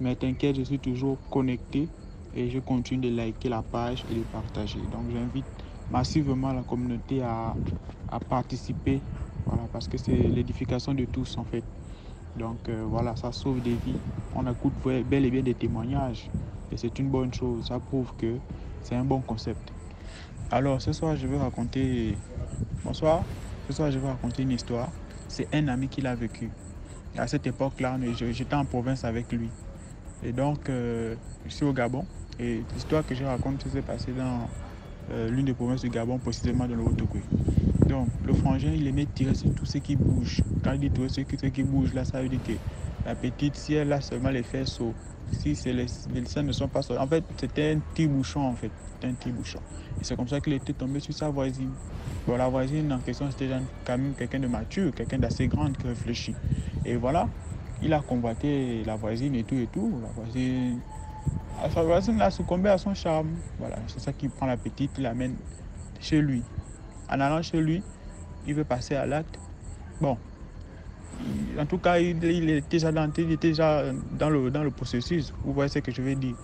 Mais t'inquiète, je suis toujours connecté et je continue de liker la page et de partager. Donc j'invite massivement la communauté à participer. Voilà, parce que c'est l'édification de tous en fait. Donc voilà, ça sauve des vies. On écoute bel et bien des témoignages. Et c'est une bonne chose. Ça prouve que c'est un bon concept. Alors ce soir, je vais raconter... Bonsoir. Ce soir, je vais raconter une histoire. C'est un ami qui l'a vécu. Et à cette époque-là, j'étais en province avec lui. Et donc, je suis au Gabon. Et l'histoire que je raconte s'est passée dans l'une des provinces du Gabon, précisément dans le Haut-Togoy. Donc, le frangin, il aimait tirer sur tout ce qui bouge. Quand il dit tirer sur ce qui bouge, là, ça veut dire que la petite, si elle a seulement les faisceaux, si les seins ne sont pas sortis. En fait, c'était un petit bouchon, en fait. C'était un petit bouchon. Et c'est comme ça qu'il était tombé sur sa voisine. Bon, la voisine en question, c'était quand même quelqu'un de mature, quelqu'un d'assez grand qui réfléchit. Et voilà, il a convoité la voisine et tout. La voisine a succombé à son charme. Voilà, c'est ça qui prend la petite, il l'amène chez lui. En allant chez lui, il veut passer à l'acte. Bon, en tout cas, il était déjà dans le processus. Vous voyez ce que je veux dire.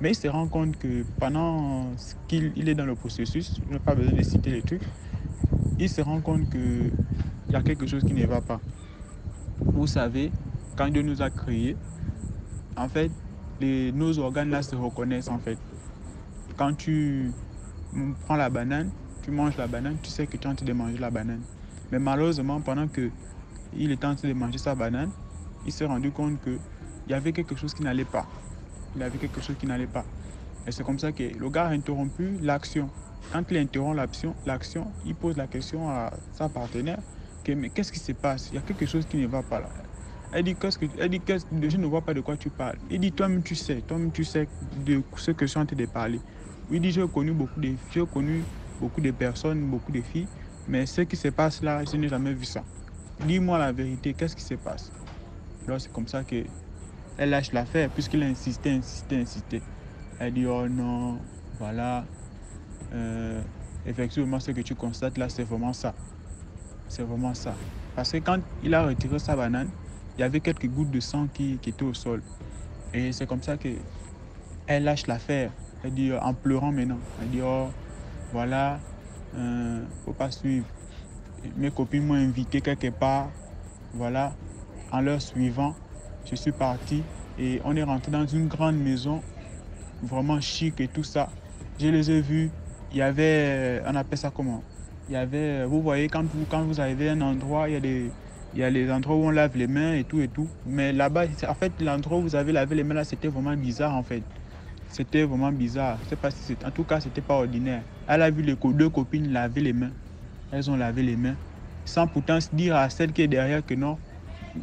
Mais il se rend compte que pendant qu'il est dans le processus, je n'ai pas besoin de citer les trucs, il se rend compte qu'il y a quelque chose qui ne va pas. Vous savez, quand Dieu nous a créés, en fait, nos organes là se reconnaissent en fait. Quand tu prends la banane, tu manges la banane, tu sais que tu es en train de manger la banane. Mais malheureusement, pendant qu'il était en train de manger sa banane, il s'est rendu compte qu'il y avait quelque chose qui n'allait pas. Et c'est comme ça que le gars a interrompu l'action. Quand il interrompt l'action, il pose la question à sa partenaire, mais qu'est-ce qui se passe? Il y a quelque chose qui ne va pas là. Elle dit, je ne vois pas de quoi tu parles. Il dit, toi-même tu sais de ce que je suis en train de parler. Il dit, j'ai connu beaucoup de personnes, beaucoup de filles, mais ce qui se passe là, je n'ai jamais vu ça. Dis-moi la vérité, qu'est-ce qui se passe? Alors c'est comme ça qu'elle lâche l'affaire, puisqu'il a insisté. Elle dit, oh non, voilà, effectivement ce que tu constates là, c'est vraiment ça. Parce que quand il a retiré sa banane, il y avait quelques gouttes de sang qui étaient au sol. Et c'est comme ça qu'elle lâche l'affaire. Elle dit, en pleurant maintenant, elle dit, oh, voilà, faut pas suivre. mes copines m'ont invité quelque part. Voilà, en leur suivant, je suis parti et on est rentré dans une grande maison, vraiment chic et tout ça. Je les ai vus, il y avait, on appelle ça comment? Il y avait, vous voyez, quand vous arrivez à un endroit, il y a les endroits où on lave les mains et tout. Mais là-bas, en fait, l'endroit où vous avez lavé les mains, là, c'était vraiment bizarre, en fait. C'était vraiment bizarre. Je sais pas si c'est, en tout cas, c'était pas ordinaire. Elle a vu les deux copines laver les mains. Elles ont lavé les mains, sans pourtant se dire à celle qui est derrière que non.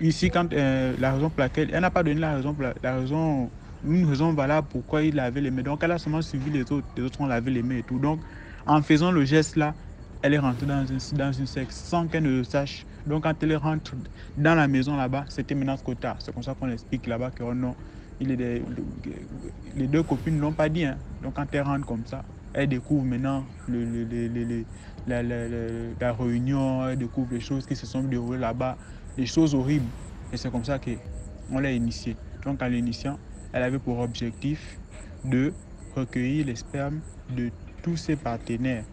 Ici, quand la raison pour laquelle, elle n'a pas donné une raison valable pourquoi il lavait les mains. Donc, elle a seulement suivi les autres ont lavé les mains et tout. Donc, en faisant le geste là, elle est rentrée dans une secte sans qu'elle ne le sache. Donc, quand elle rentre dans la maison là-bas, c'était maintenant quota. C'est comme ça qu'on explique là-bas que oh non, les deux copines ne l'ont pas dit. Hein. Donc, quand elle rentre comme ça, elle découvre maintenant la réunion, elle découvre les choses qui se sont déroulées là-bas, des choses horribles. Et c'est comme ça qu'on l'a initiée. Donc, en l'initiant, elle avait pour objectif de recueillir les spermes de tous ses partenaires.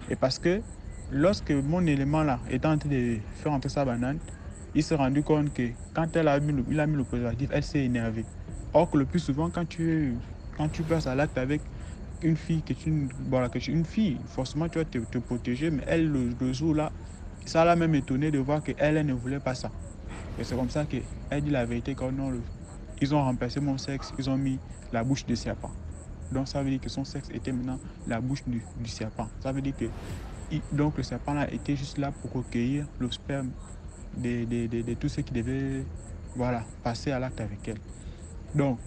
Et parce que lorsque mon élément là était en train de faire entrer sa banane, il s'est rendu compte que quand il a mis le préservatif, elle s'est énervée. Or que le plus souvent, quand tu passes à l'acte avec une fille une fille, forcément tu vas te protéger, mais elle, le jour là, ça l'a même étonné de voir qu'elle ne voulait pas ça. Et c'est comme ça qu'elle dit la vérité, quand non, ils ont remplacé mon sexe, ils ont mis la bouche de serpent. Donc ça veut dire que son sexe était maintenant la bouche du serpent. Ça veut dire que donc le serpent là était juste là pour recueillir le sperme de tous ceux qui devaient passer à l'acte avec elle. Donc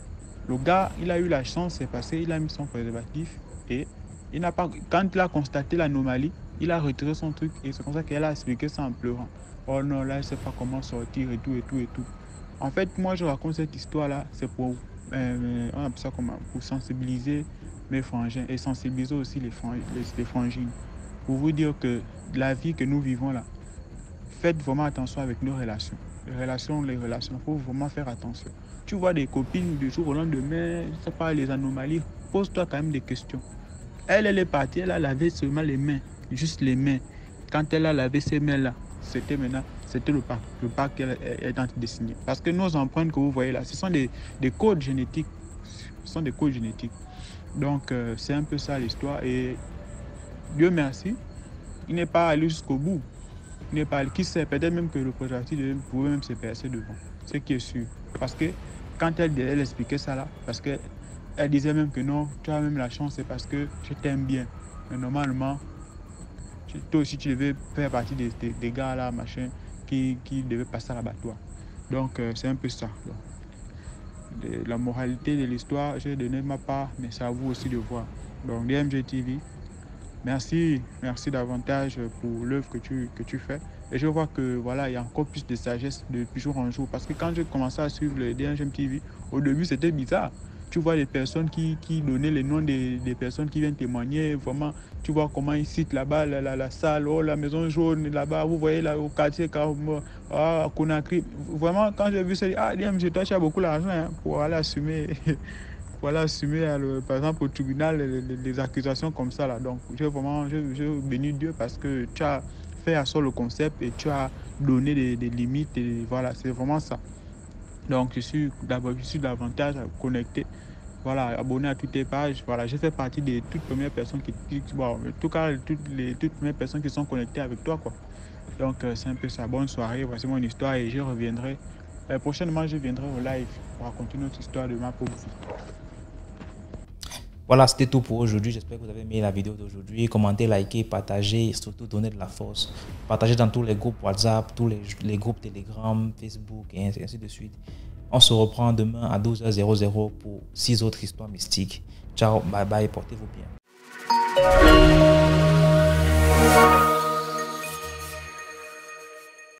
le gars, il a eu la chance, c'est passé, il a mis son préservatif et il n'a pas, quand il a constaté l'anomalie, il a retiré son truc et c'est comme ça qu'elle a expliqué ça en pleurant. Oh non, là, je ne sais pas comment sortir et tout. En fait, moi, je raconte cette histoire-là, c'est pour, on appelle ça comment, pour sensibiliser mes frangins et sensibiliser aussi les frangines. Pour vous dire que la vie que nous vivons là, faites vraiment attention avec nos relations. Les relations, il faut vraiment faire attention. Tu vois des copines du jour au lendemain, je ne sais pas, les anomalies, pose-toi quand même des questions. Elle est partie, elle a lavé seulement les mains, juste les mains. Quand elle a lavé ses mains-là, c'était le pas qu'elle est en train de signer. Parce que nos empreintes que vous voyez là, ce sont des codes génétiques. Ce sont des codes génétiques. Donc, c'est un peu ça l'histoire. Et Dieu merci, il n'est pas allé jusqu'au bout. Il n'est pas allé. Qui sait, peut-être même que le préservatif pouvait même se percer devant. Ce qui est sûr. Parce que quand elle expliquait ça là, parce qu'elle disait même que non, tu as même la chance, c'est parce que je t'aime bien. Mais normalement, toi aussi tu devais faire partie des gars là, machin, qui devaient passer à l'abattoir. Donc c'est un peu ça. Donc, la moralité de l'histoire, j'ai donné ma part, mais c'est à vous aussi de voir. Donc DMG TV, merci davantage pour l'œuvre que tu fais. Et je vois que voilà, il y a encore plus de sagesse depuis jour en jour. Parce que quand j'ai commencé à suivre le DMG TV, au début c'était bizarre. Tu vois les personnes qui donnaient les noms des personnes qui viennent témoigner. Vraiment, tu vois comment ils citent là-bas la salle, oh, la maison jaune là-bas. Vous voyez là au quartier, à Conakry. Vraiment, quand j'ai vu ça, DMG, toi tu as beaucoup d'argent hein, pour aller assumer. Voilà, assumer par exemple au tribunal les accusations comme ça là. Donc j'ai béni Dieu parce que tu as fait à soi le concept et tu as donné des limites et voilà, c'est vraiment ça. Donc je suis davantage connecté, voilà, abonné à toutes tes pages. Voilà, je fais partie des toutes premières personnes en tout cas toutes premières personnes qui sont connectées avec toi quoi. Donc c'est un peu ça. Bonne soirée, voici mon histoire et je reviendrai prochainement, je viendrai au live pour raconter notre histoire de ma pauvre vie. Voilà, c'était tout pour aujourd'hui. J'espère que vous avez aimé la vidéo d'aujourd'hui. Commentez, likez, partagez et surtout donnez de la force. Partagez dans tous les groupes WhatsApp, tous les groupes Telegram, Facebook et ainsi de suite. On se reprend demain à 12h00 pour 6 autres histoires mystiques. Ciao, bye bye, portez-vous bien.